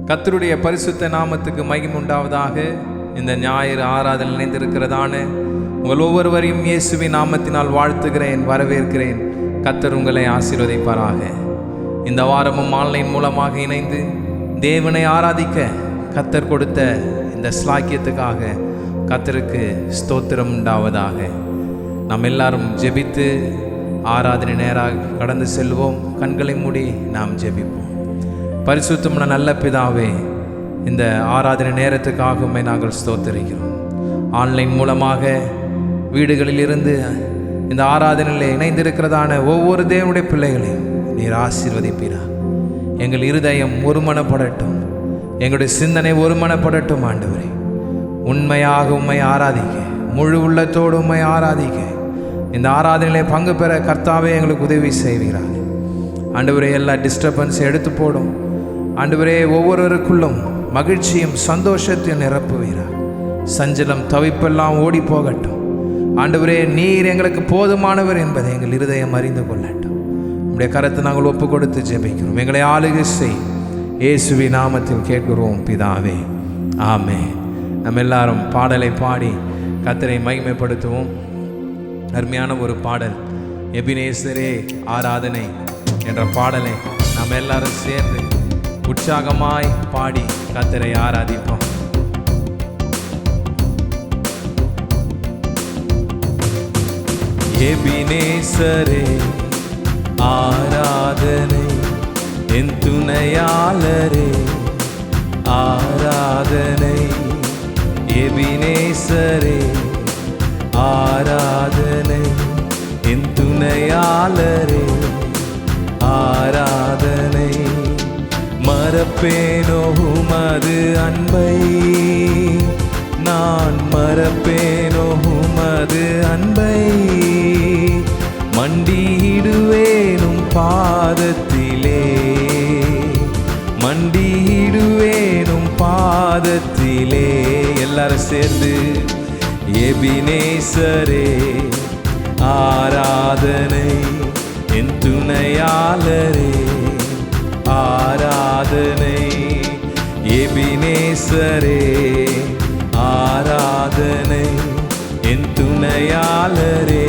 கர்த்தருடைய பரிசுத்த நாமத்துக்கு மகிமை உண்டாவதாக. இந்த ஞாயிறு ஆராதனை இணைந்திருக்கிறதான உங்கள் ஒவ்வொருவரையும் இயேசுவின் நாமத்தினால் வாழ்த்துகிறேன், வரவேற்கிறேன். கர்த்தர் உங்களை ஆசீர்வதிப்பாராக. இந்த வாரமும் ஆன்லைன் மூலமாக இணைந்து தேவனை ஆராதிக்க கர்த்தர் கொடுத்த இந்த ஸ்லாக்கியத்துக்காக கர்த்தருக்கு ஸ்தோத்திரம் உண்டாவதாக. நாம் எல்லாரும் ஜெபித்து ஆராதனை நேராக கடந்து செல்வோம். கண்களை மூடி நாம் ஜெபிப்போம். பரிசுத்தமான நல்ல பிதாவே, இந்த ஆராதனை நேரத்துக்காகவே நாங்கள் ஸ்தோத்திரிக்கிறோம். ஆன்லைன் மூலமாக வீடுகளில் இருந்து இந்த ஆராதனையில் இணைந்திருக்கிறதான ஒவ்வொரு தேவனுடைய பிள்ளைகளையும் நீர் ஆசீர்வதிப்பீரா. எங்கள் இருதயம் ஒருமனப்படட்டும், எங்களுடைய சிந்தனை ஒருமனப்படட்டும். ஆண்டவரே, உண்மையாக உம்மை ஆராதிக்க, முழு உள்ளத்தோடு உம்மை ஆராதிக்க இந்த ஆராதனையிலே பங்கு பெற கர்த்தாவே எங்களுக்கு உதவி செய்வீராக. ஆண்டவரே, எல்லா டிஸ்டர்பன்ஸை எடுத்து போடும். ஆண்டவரே, ஒவ்வொருவருக்குள்ளும் மகிழ்ச்சியும் சந்தோஷத்தையும் நிரப்புவீராக. சஞ்சலம் தவிப்பெல்லாம் ஓடி போகட்டும். ஆண்டவரே, நீர் எங்களுக்கு போதுமானவர் என்பதை எங்கள் இருதயம் அறிந்து கொள்ளட்டும். உம்முடைய கரத்தை நாங்கள் ஒப்பு கொடுத்து ஜெபிக்கிறோம். எங்களை ஆளுகை செய், இயேசுவின் நாமத்தில் கேட்கிறோம் பிதாவே, ஆமென். நம்ம எல்லாரும் பாடலை பாடி கர்த்தரை மகிமைப்படுத்துவோம். அருமையான ஒரு பாடல், எபினேசரே ஆராதனை என்ற பாடலை நாம் எல்லாரும் சேர்ந்து உற்சாகமாய் பாடி கர்த்தரை ஆராதிப்போம். எபினேசரே ஆராதனை, என் துணையாளரே ஆராதனை. எபினேசரே ஆராதனை, என் துணையாளரே ஆராதனை. மறப்பேனோ உமது அன்பை, நான் மறப்பேனோ உமது அன்பை. மண்டியிடுவேனும் பாதத்திலே, மண்டியிடுவேனும் பாதத்திலே. எல்லாரும் சேர்ந்து எபினேசரே ஆராதனை, என் துணையாளரே ஆராதனை. எபினேசரே ஆராதனை, என் துணையாளரே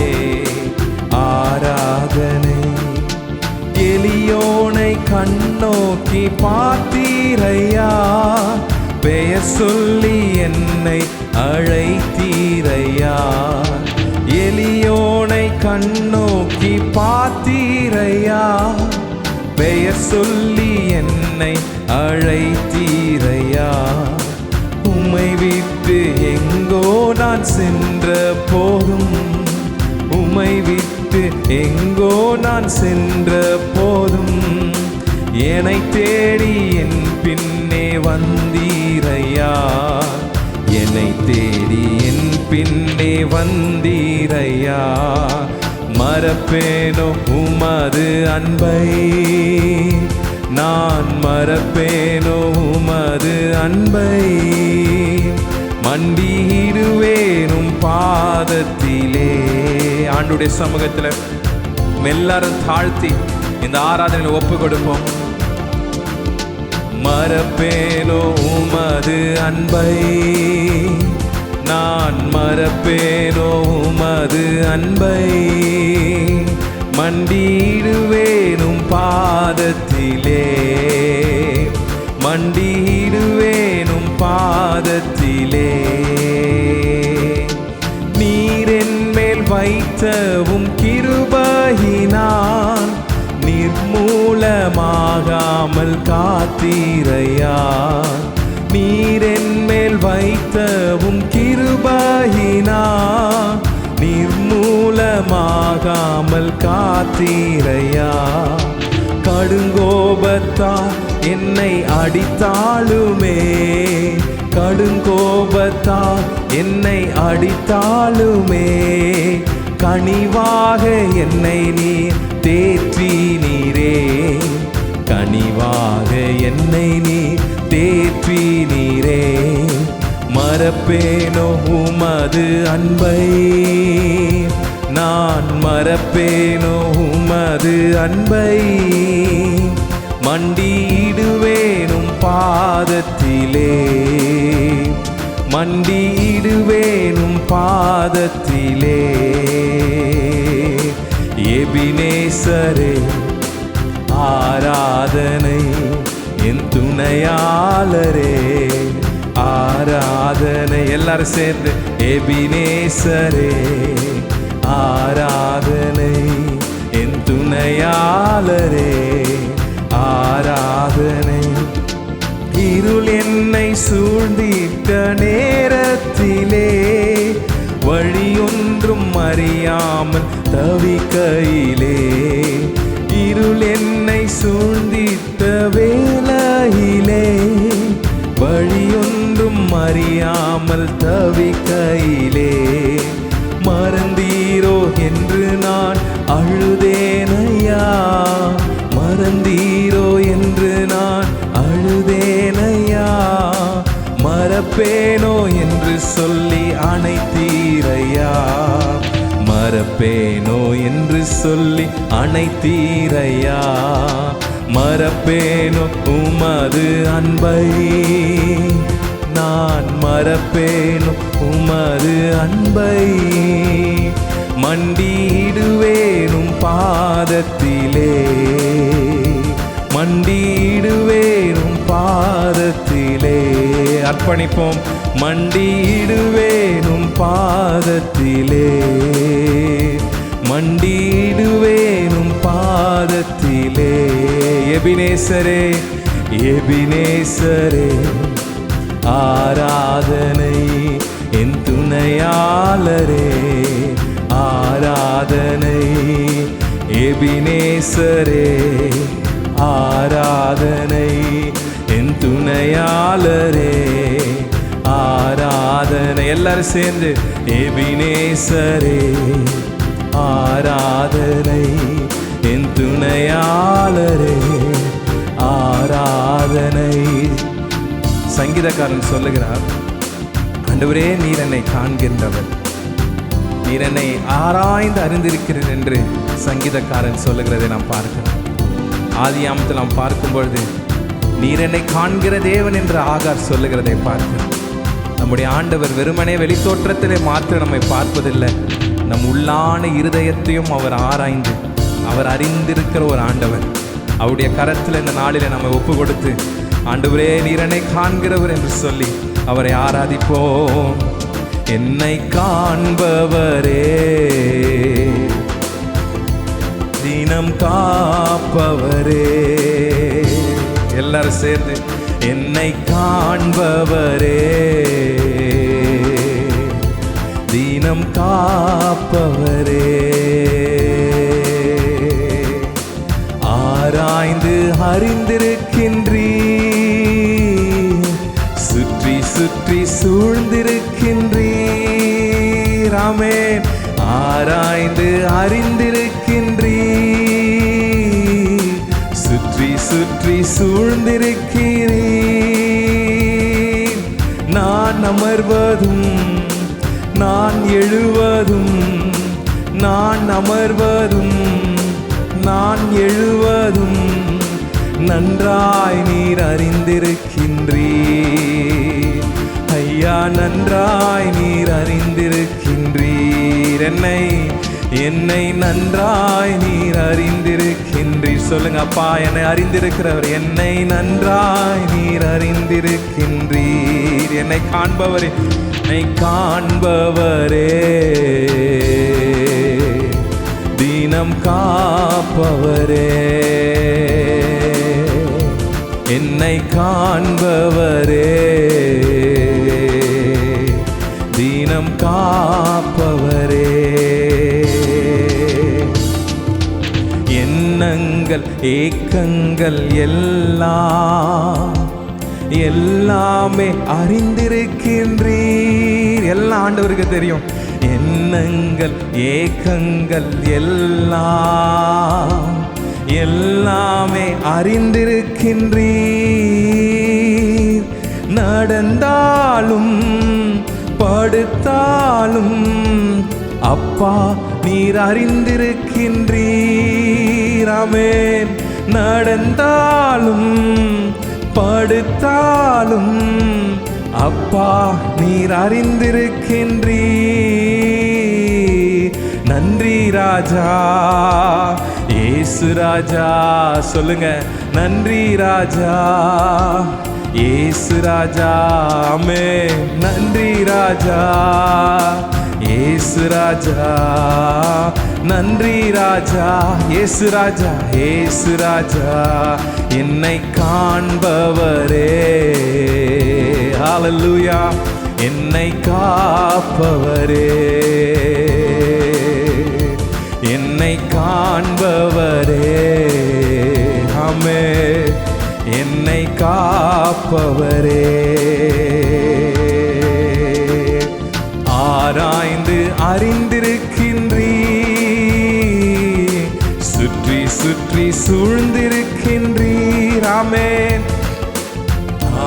ஆராதனை. எளியோனை கண்ணோக்கி பார்த்தீரையா, பெயர் சொல்லி என்னை அழைத்தீரையா. எளியோனை கண்ணோக்கி பார்த்தீரையா, பெயர் சொல்லி என்னை அழைத்தீரையா. உம்மை விட்டு எங்கோ நான் சென்ற போதும், உம்மை விட்டு எங்கோ நான் சென்ற போதும், என்னை தேடி என் பின்னே வந்தீரையா. என்னை தேடி என் பின்னே வந்தீரையா. மறப்பேனோ உமது அன்பை, நான் மறப்பேனோ உமது அன்பை. மண்டியிடுவேனும் பாதத்திலே. ஆண்டுடைய சமூகத்தில் எல்லாரும் தாழ்த்தி இந்த ஆராதனையில் ஒப்பு கொடுப்போம். மறப்பேனோ உமது அன்பை, நான் மறப்பேனோ உமது அன்பை. மண்டியிடுவேனும் பாதத்திலே, மண்டியிடுவேனும் பாதத்திலே. நீர் என் மேல் வைத்தவும் கிருபையினால் நிர்மூலமாகாமல் காத்தீரையா. நீர் என் மேல் வைத்தவும் கிருபையினால் நிர்மூலமாகாமல் காத்தீரையா. கடுங்கோபத்தால் என்னை அடித்தாலுமே, கடுங்கோபத்தால் என்னை அடித்தாலுமே, கனிவாக என்னை நீர் தேற்றினீரே. கனிவாக என்னை நீர் தேற்றினீரே. மறப்பேனோ உமது அன்பை, நான் மறப்பேனோ உமது அன்பை. மண்டியிடுவேனும் பாதத்திலே, மண்டியிடுவேனும் பாதத்திலே. எபினேசரே ஆராதனை, என் துணையாளரே ஆராதனை. எல்லாரும் சேர்ந்து எபினேசரே ஆராதனை, என் துணையாளரே ஆராதனை. இருள் என்னை சூழ்ந்திட்ட நேரத்திலே, வழியொன்றும் அறியாமல் தவிக்கையிலே, இருள் என்னை சூழ்ந்திட்ட வேளையிலே, வழியொன்றும் அறியாமல் தவிக்கையிலே, மறந்தீரோ என்று நான் அழுதேனையா, மறந்தீரோ என்று நான் அழுதேனையா, மறப்பேனோ என்று சொல்லி அணைத்தீரையா, மறப்பேனோ என்று சொல்லி அணைத்தீரையா, மறப்பேனோ உமது அன்பை, நான் மறப்பேனோ உமது அன்பை. மண்டியிடுவேனும் பாதத்திலே, மண்டியிடுவேனும் பாதத்திலே. அர்ப்பணிப்போம். மண்டியிடுவேனும் பாதத்திலே, மண்டியிடுவேனும் பாதத்திலே. எபினேசரே எபினேசரே ஆராதனை, என் துணையாளரே ஆராதனை. எபினேசரே ஆராதனை, என் துணையாளரே ஆராதனை. எல்லாரும் சேர்ந்து எபினேசரே ஆராதனை, என் துணையாளரே ஆராதனை. சங்கீதக்காரன் சொல்லுகிறார், ஆண்டவரே நீர் என்னை காண்கின்றவர், நீர் என்னை ஆராய்ந்து அறிந்திருக்கிறீர் என்று சங்கீதக்காரன் சொல்லுகிறதை நாம் பார்க்கிறோம். ஆதியாமத்தில் நாம் பார்க்கும் பொழுது நீர் என்னை காண்கிற தேவன் என்று ஆகார் சொல்லுகிறதை பார்க்கிறோம். நம்முடைய ஆண்டவர் வெறுமனே வெளித்தோற்றத்திலே மாத்திரம் நம்மை பார்ப்பதில்லை, நம் உள்ளான இருதயத்தையும் அவர் ஆராய்ந்து அவர் அறிந்திருக்கிற ஒரு ஆண்டவர். அவருடைய கரத்தில் இந்த நாளில் நம்ம ஒப்பு கொடுத்து, ஆண்டவரே நீர் என்னை காண்கிறவர் என்று சொல்லி அவரை ஆராதிப்போம். என்னை காண்பவரே, தினம் காப்பவரே. எல்லாரும் சேர்ந்து என்னை காண்பவரே, தினம் காப்பவரே. ஆராய்ந்து அறிந்திருக்கின்றீர், சுற்றி சுற்றி சூழ்ந்திருக்கின்றீர். ஆமென். ஆராய்ந்து அறிந்திருக்கின்றீர், சுற்றி சுற்றி சூழ்ந்திருக்கிறீர். நான் அமர்வதும் நான் எழுவதும், நான் அமர்வதும் நான் எழுவதும் நன்றாய் நீர் அறிந்திருக்கின்றீர். ஐயா நன்றாய் நீர் அறிந்திருக்கின்றீர். என்னை நன்றாய் நீர் அறிந்திருக்கின்றீர். சொல்லுங்க அப்பா, என்னை அறிந்திருக்கிறவர், என்னை நன்றாய் நீர் அறிந்திருக்கின்றீர். என்னை காண்பவரே, என்னை காண்பவரே, தினம் காப்பவரே. என்னை காண்பவரே, தினம் காப்பவரே. எண்ணங்கள் ஏக்கங்கள் எல்லாமே அறிந்திருக்கின்றீர். எல்லாம் ஆண்டவருக்கு தெரியும். எண்ணங்கள் ஏக்கங்கள் எல்லாமே அறிந்திருக்கின்றீர். நடந்தாலும் படுத்தாலும் அப்பா நீர் அறிந்திருக்கின்றீர். ஆமென். நடந்தாலும் படுத்தாலும் அப்பா நீர் அறிந்திருக்கின்றீர். நன்றி ராஜா இயேசு ராஜா. சொல்லுங்க, நன்றி ராஜா இயேசு ராஜா. ஆமென். நன்றி ராஜா இயேசு ராஜா. நன்றி ராஜா இயேசு ராஜா. இயேசு ராஜா என்னை காண்பவரே. ஹல்லேலூயா. என்னை காப்பவரே, என்னை காண்பவரே. ஆமென். என்னை காப்பவரே. ஆராய்ந்து அறிந்திருக்கின்றீர், சுற்றி சுற்றி சூழ்ந்திருக்கின்றீர். ஆமென்.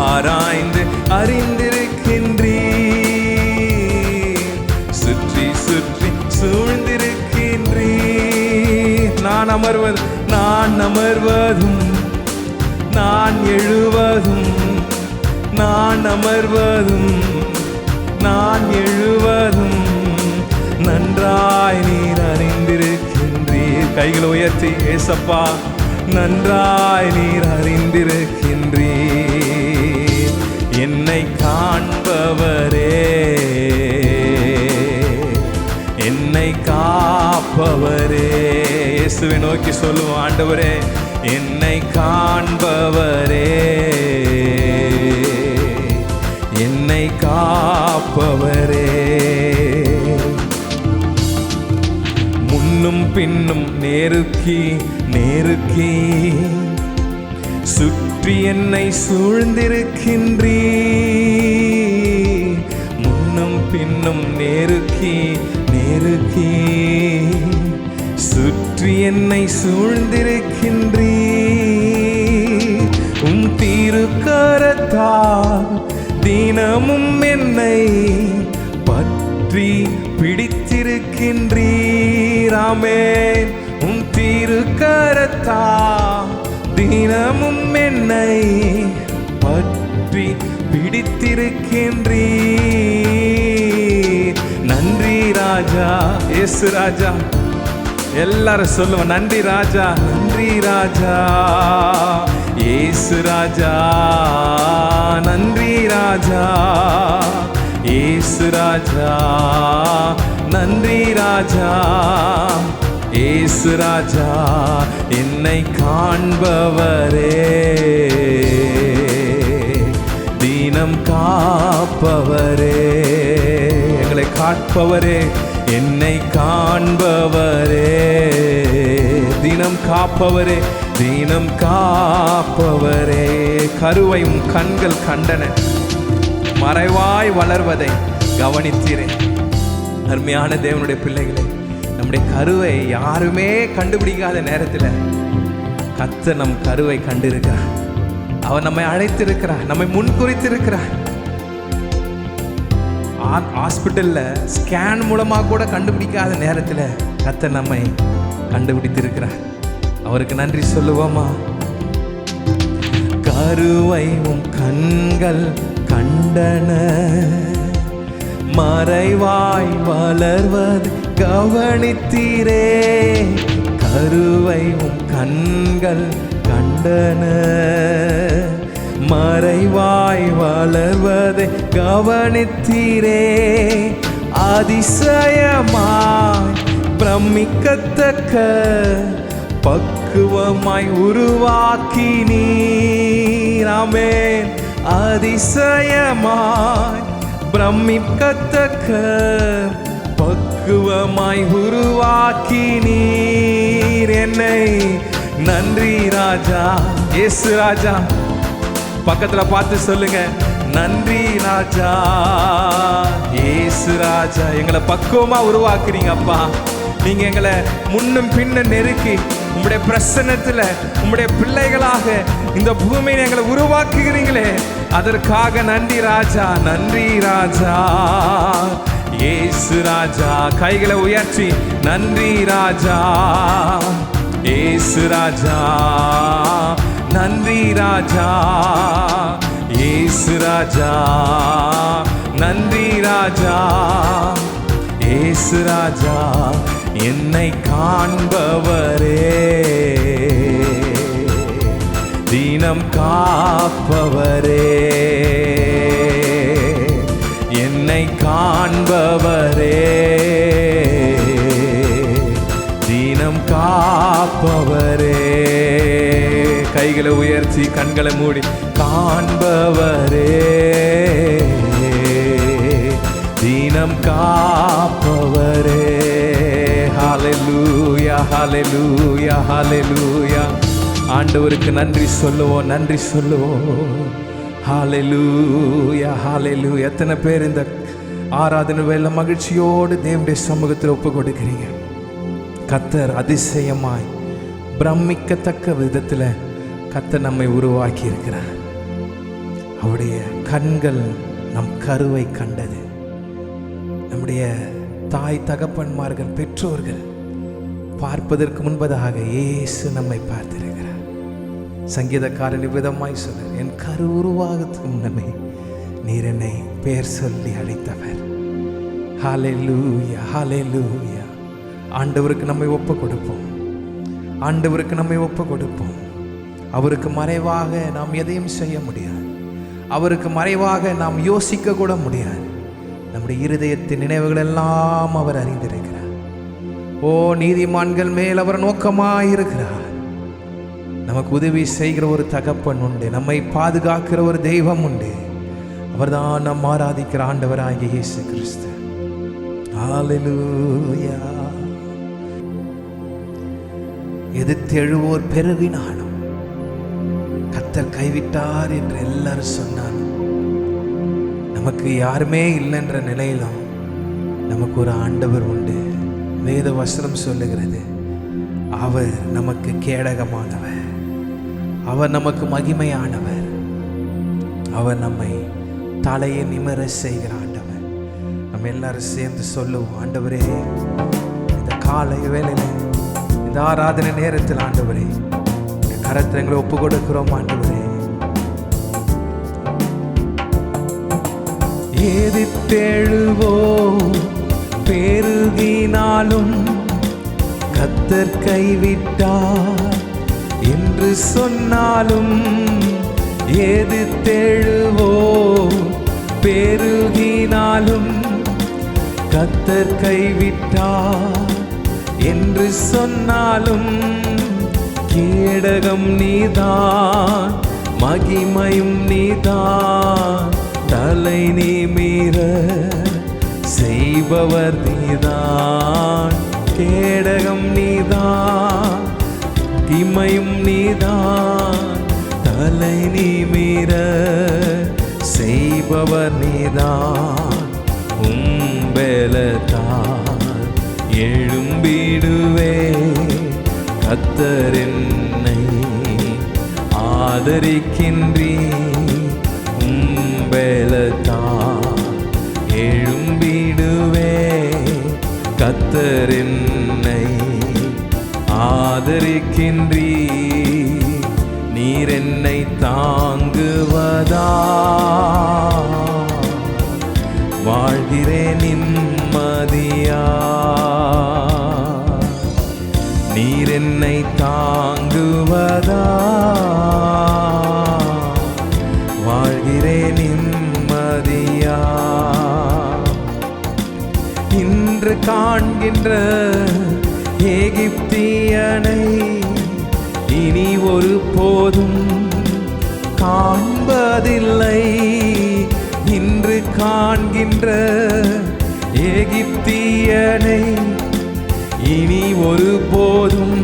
ஆராய்ந்து அறிந்திருக்கின்றீர், சுற்றி சுற்றி சூழ்ந்திருக்கின்றீர். நான் அமர்வதும் நான் எழுவதும், நான் அமர்வதும் நான் எழுவதும் நன்றாய் நீர் அறிந்திருக்கின்றீர். கைகளை உயர்த்தி ஏசப்பா, நன்றாய் நீர் அறிந்திருக்கின்றீர். என்னை காண்பவரே, என்னை காப்பவரே. இயேசுவை நோக்கி சொல்லுவோம், ஆண்டவரே என்னை காண்பவரே, என்னை காப்பவரே. முன்னும் பின்னும் நேருக்கி நேருக்கி சுற்றி என்னை சூழ்ந்திருக்கின்றீர். முன்னும் பின்னும் நேருக்கி நேருக்கி சுற்றி என்னை சூழ்ந்திருக்கின்றீர். உம் திருக்கரத்தால் தினமும் என்னை பற்றி பிடித்திருக்கின்றீர். ஆமென். உம் திருக்கரத்தால் தினமும் என்னை பற்றி பிடித்திருக்கின்றீர். நன்றி ராஜா இயேசு ராஜா. எல்லாரும் சொல்லுவோம், நன்றி ராஜா, நன்றி ராஜா இயேசு ராஜா. நன்றி ராஜா இயேசு ராஜா. நன்றி ராஜா இயேசு ராஜா. என்னை காண்பவரே, தினம் காப்பவரே. எங்களை காப்பவரே, என்னை காண்பவரே, தினம் காப்பவரே, தினம் காப்பவரே. கருவையும் கண்கள் கண்டன, மறைவாய் வளர்வதை கவனித்தீரே. அருமையான தேவனுடைய பிள்ளைகளே, நம்முடைய கருவை யாருமே கண்டுபிடிக்காத நேரத்தில் கர்த்தர் நம் கருவை கண்டிருக்கிறார். அவர் நம்மை அழைத்திருக்கிறார், நம்மை முன்குறித்திருக்கிறார். ஹாஸ்பிட்டல்ல ஸ்கேன் மூலமாக கூட கண்டுபிடிக்காத நேரத்தில் கர்த்தர் நம்மை கண்டுபிடித்திருக்கிறார். அவருக்கு நன்றி சொல்லுவோமா? கருவையும் கண்கள் கண்டன, மறைவாய் வளர்வது கவனித்தீரே. கருவையும் கண்கள் கண்டன, மறைவாய் வளர்வதை கவனித்தீரே. அதிசயமாய் பிரமிக்கத்தக்க பக்குவமாய் உருவாக்கினீர். ஆமென். அதிசயமாய் பிரமிக்கத்தக்க பக்குவமாய் உருவாக்கினீர் என்னை. நன்றி ராஜா இயேசு ராஜா. பக்கத்துல பார்த்து சொல்லுங்க, நன்றி ராஜா இயேசு ராஜா. எங்களை பக்குவமா உருவாக்குறீங்க அப்பா. நீங்க எங்களை முன்னும் பின்னும் நெருக்கி உம்முடைய பிரசன்னத்துல உம்முடைய பிள்ளைகளாக இந்த பூமியை எங்களை உருவாக்குகிறீங்களே, அதற்காக நன்றி ராஜா. நன்றி ராஜா இயேசு ராஜா. கைகளை உயர்த்தி நன்றி ராஜா ஏசு ராஜா நன்றி ராஜா, ஏசு ராஜா நன்றி ராஜா, ஏசு ராஜா என்னை காண்பவரே, தினம் காப்பவரே, என்னை காண்பவரே, தினம் காப்பவரே. கைகளை உயர்த்தி கண்களை மூடி காண்பவரே, தினம் காப்பவரே. ஹல்லேலூயா ஹல்லேலூயா ஹல்லேலூயா. ஆண்டவருக்கு நன்றி சொல்லுவோம், நன்றி சொல்லுவோம். ஹல்லேலூயா ஹல்லேலூயா. எத்தனை பேர் இந்த ஆராதனை வேளை மகிழ்ச்சியோடு தேவனுடைய சமூகத்தில் ஒப்பு கொடுக்கிறீங்க? கர்த்தர் அதிசயமாய் பிரமிக்கத்தக்க விதத்தில் கர்த்தர் நம்மை உருவாக்கி இருக்கிறார். அவருடைய கண்கள் நம் கருவை கண்டது. நம்முடைய தாய் தகப்பன்மார்கள் பெற்றோர்கள் பார்ப்பதற்கு முன்பதாக இயேசு நம்மை பார்த்திருக்கிறார். சங்கீதக்காரன் விதமாய் சொல்ல, என் கரு உருவாகத்துக்கு முன்னமே நீர் என்னை பெயர் சொல்லி அழைத்தவர். ஹல்லேலூயா ஹல்லேலூயா. ஆண்டவருக்கு நம்மை ஒப்பு கொடுப்போம், ஆண்டவருக்கு நம்மை ஒப்பு கொடுப்போம். அவருக்கு மறைவாக நாம் எதையும் செய்ய முடியாது, அவருக்கு மறைவாக நாம் யோசிக்க கூட முடியாது. நம்முடைய இருதயத்தின் நினைவுகள் எல்லாம் அவர் அறிந்திருக்கிறார். ஓ, நீதிமான்கள் மேல் அவர் நோக்கமாயிருக்கிறார். நமக்கு உதவி செய்கிற ஒரு தகப்பன் உண்டு, நம்மை பாதுகாக்கிற ஒரு தெய்வம் உண்டு. அவர்தான் நம் ஆராதிக்கிற ஆண்டவராகிய இயேசு கிறிஸ்து. ஹல்லேலூயா. எதிர்த்து எழுவோர் பெருகினாலும் கர்த்தர் கைவிட்டார் என்று எல்லாரும் சொன்னாலும், நமக்கு யாருமே இல்லைன்ற நிலையிலும் நமக்கு ஒரு ஆண்டவர் உண்டு. வேத வசனம் சொல்லுகிறது, அவர் நமக்கு கேடகமானவர், அவர் நமக்கு மகிமையானவர், அவர் நம்மை தலையை நிமிர செய்கிற ஆண்டவர். நம்ம எல்லாரும் சேர்ந்து சொல்லுவோம், ஆண்டவரே இந்த காலை வேளையில் இந்த ஆராதனை நேரத்தில் ஆண்டவரே கரத்தில் எங்களை ஒப்பு கொடுக்கிறோம். ஆண்டவரே எதிர்த்தெழுவோ பெருகினாலும் கர்த்தர் கைவிட்டார் என்று சொன்னாலும், எதிர்த்தெழுவோ பெருகினாலும் கர்த்தர் கைவிட்டார் என்று சொன்னாலும், கேடகம் நீதான் மகிமையும் நீதான், தலை நிமிர செய்பவர் நீதான், கேடகம் நீதான் மகிமையும் நீதான், தலை நிமிர செய்பவர் நீதான். உம்பெலத்தான் எழும்பிடுவே, கர்த்தர் என்னை ஆதரிக்கின்றீ. உம்பெலத்தான் எழும்பிடுவே, கர்த்தர் என்னை ஆதரிக்கின்றீ. நீர் என்னை தாங்குவதா வாழ்கிறேன் நிம்மதியா. நீர் என்னை தாங்குவதா வாழ்கிறேன் நிம்மதியா. இன்று காண்கின்ற எகிப்தியனை இனி ஒரு போதும் காண்பதில்லை. இன்று காண்கின்ற எகிப்தியனை இனி ஒரு போதும்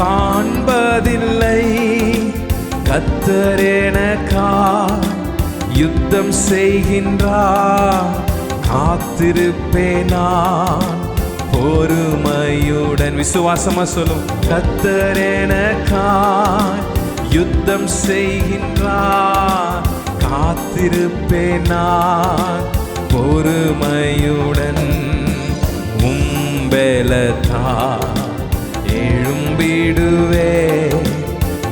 காண்பதில்லை. கர்த்தர் எனக்காய் யுத்தம் செய்கின்றார், காத்திருப்பேன் நான் பொறுமையுடன். விசுவாசமா சொல்லும், கர்த்தர் எனக்காய் யுத்தம் செய்கின்றார், காத்திருப்பேன் நான் பொறுமையுடன். உம்பெலத்தால் எழும் எழும்பிடுவே.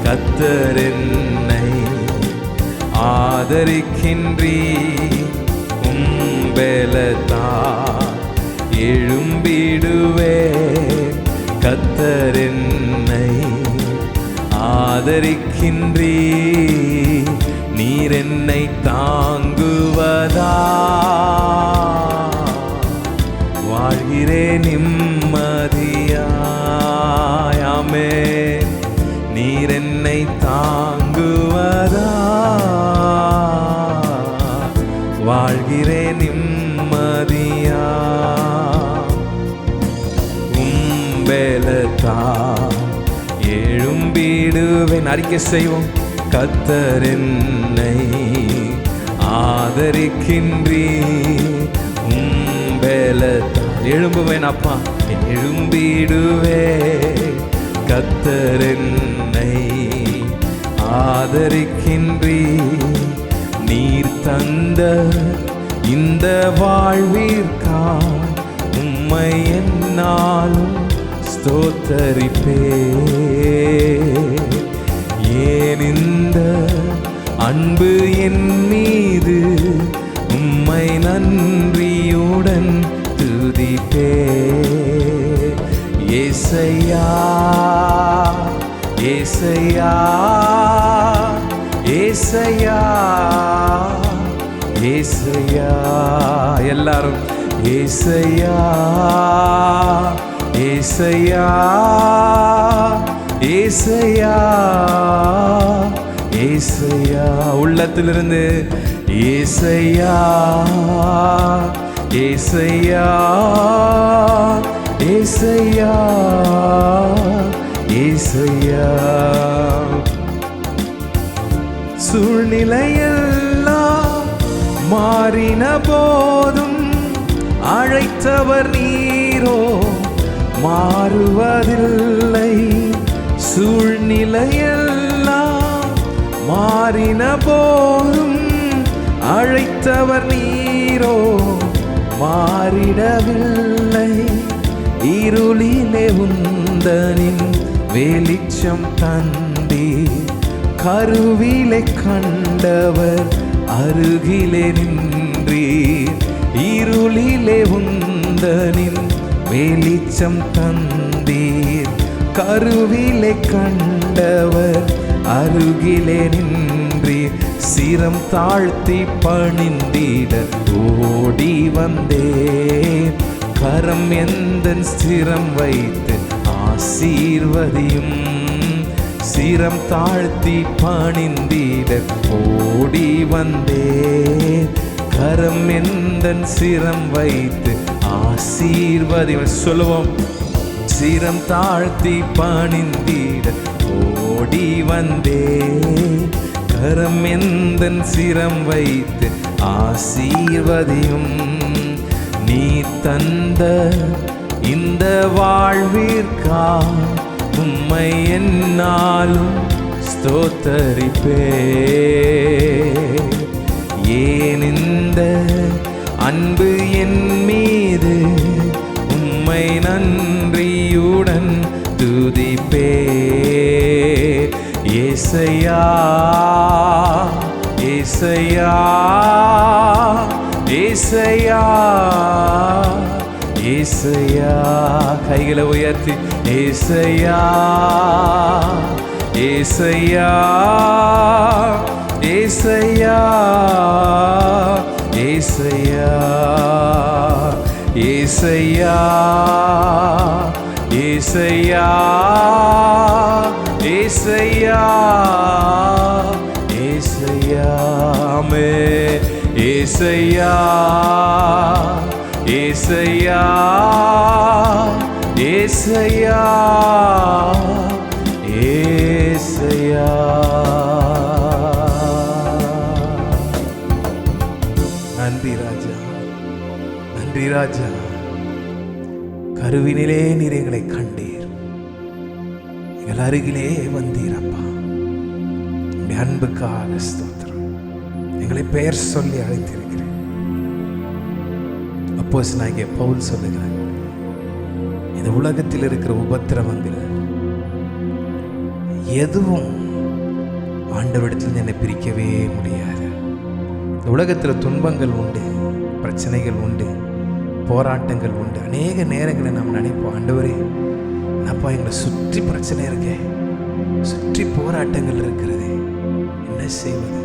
கர்த்தர் என்னை ஆதரிக்கின்றீ, பலத்தால் எழும்பிடுவே. கர்த்தர் என்னை ஆதரிக்கின்றீ, நீர் என்னை தாங்குவதா. வாழ்கிறேன் நிம்மதியாயாமே, நீர் என்னை தாங்குவதா. வாழ்கிறேன் நிம்மதியா. பலத்தால் எழும்பிடுவேன். அறிக்கை செய்வோம். கர்த்தர் என்னை ஆதரிக்கின்றீ, பலத்தால் எழும்புவேன் அப்பா, எழும்பிடுவே. கர்த்தர் என்னை ஆதரிக்கின்றீ, நீர் தந்த இந்த வாழ்விற்கா உம்மை என்னாலும் ஸ்தோத்தரிப்பே. ஏன் இந்த அன்பு என் மீது, உம்மை நன்றியுடன் துதிப்பே. ஏசையா ஏசையா ஏசையா ஏசையா, எல்லாரும் ஏசையா ஏசையா ஏசையா ஏசையா. உள்ளத்திலிருந்து ஏசையா ஏசையா ஏசையா ஏசையா. சூழ்நிலையெல்லாம் மாறின போதும் அழைத்தவர் நீரோ மாறுவதில்லை. சூழ்நிலையெல்லாம் மாறின போதும் அழைத்தவர் நீரோ மாறிடவில்லை. இருளிலே உந்தனின் வெளிச்சம் தந்தி, கருவிலே கண்டவர் அருகிலே நின்றீர். இருளிலே உந்தனின் வெளிச்சம் தந்தீர், கருவிலே கண்டவர் அருகிலே நின்றீர். சிரம் தாழ்த்தி பணிந்திட ஓடி வந்தேன். கரம் எந்தன் சிரம் வைத்து ஆசீர்வதியும். சிரம் தாழ்த்தி பணிந்திட ஓடி வந்தேன். கரம் எந்தன் சிரம் வைத்து ஆசீர்வதியும். சொல்லுவோம். சிரம் தாழ்த்தி பணிந்திட ஓடி வந்தேன். கரம் எந்தன் சிரம் வைத்து ஆசீர்வதியும். நீ தந்த இந்த வாழ்விற்கா உம்மை என்னாலும் ஸ்தோத்தரிப்பே. ஏன் இந்த அன்பு என் மீது, உம்மை நன்றியுடன் துதிப்பே. ஏசையா ஏசையா ஏசையா ஏசையா. கைகளை உயர்த்தி ஏசையா ஏசையா ஏசையா ஏசையா ஏசையா ஏசையா ஏசையா ஏசையா. ஆமென். ஏசையா ஏசையா ஏசையா ஏசையா. நன்றி ராஜா, நன்றி ராஜா. கருவினிலே நீர் எங்களை கண்டீர், எங்கள் அருகிலே வந்தீரப்பா. உடைய அன்புக்காக ஸ்தோத்திரம். எங்களை பெயர் சொல்லி அழைத்திருக்கிறேன். அப்போஸ்தலனாகிய பவுல் சொல்லுகிறார், இந்த உலகத்தில் இருக்கிற உபத்திரவங்கள் எதுவும் ஆண்டவரிடத்தில் என்னை பிரிக்கவே முடியாது. இந்த உலகத்தில் துன்பங்கள் உண்டு, பிரச்சனைகள் உண்டு, போராட்டங்கள் உண்டு. அநேக நேரங்களை நாம் நினைப்போம், ஆண்டவரே என்னப்பா எங்களை சுற்றி பிரச்சனை இருக்கே, சுற்றி போராட்டங்கள் இருக்கிறது, என்ன செய்வது?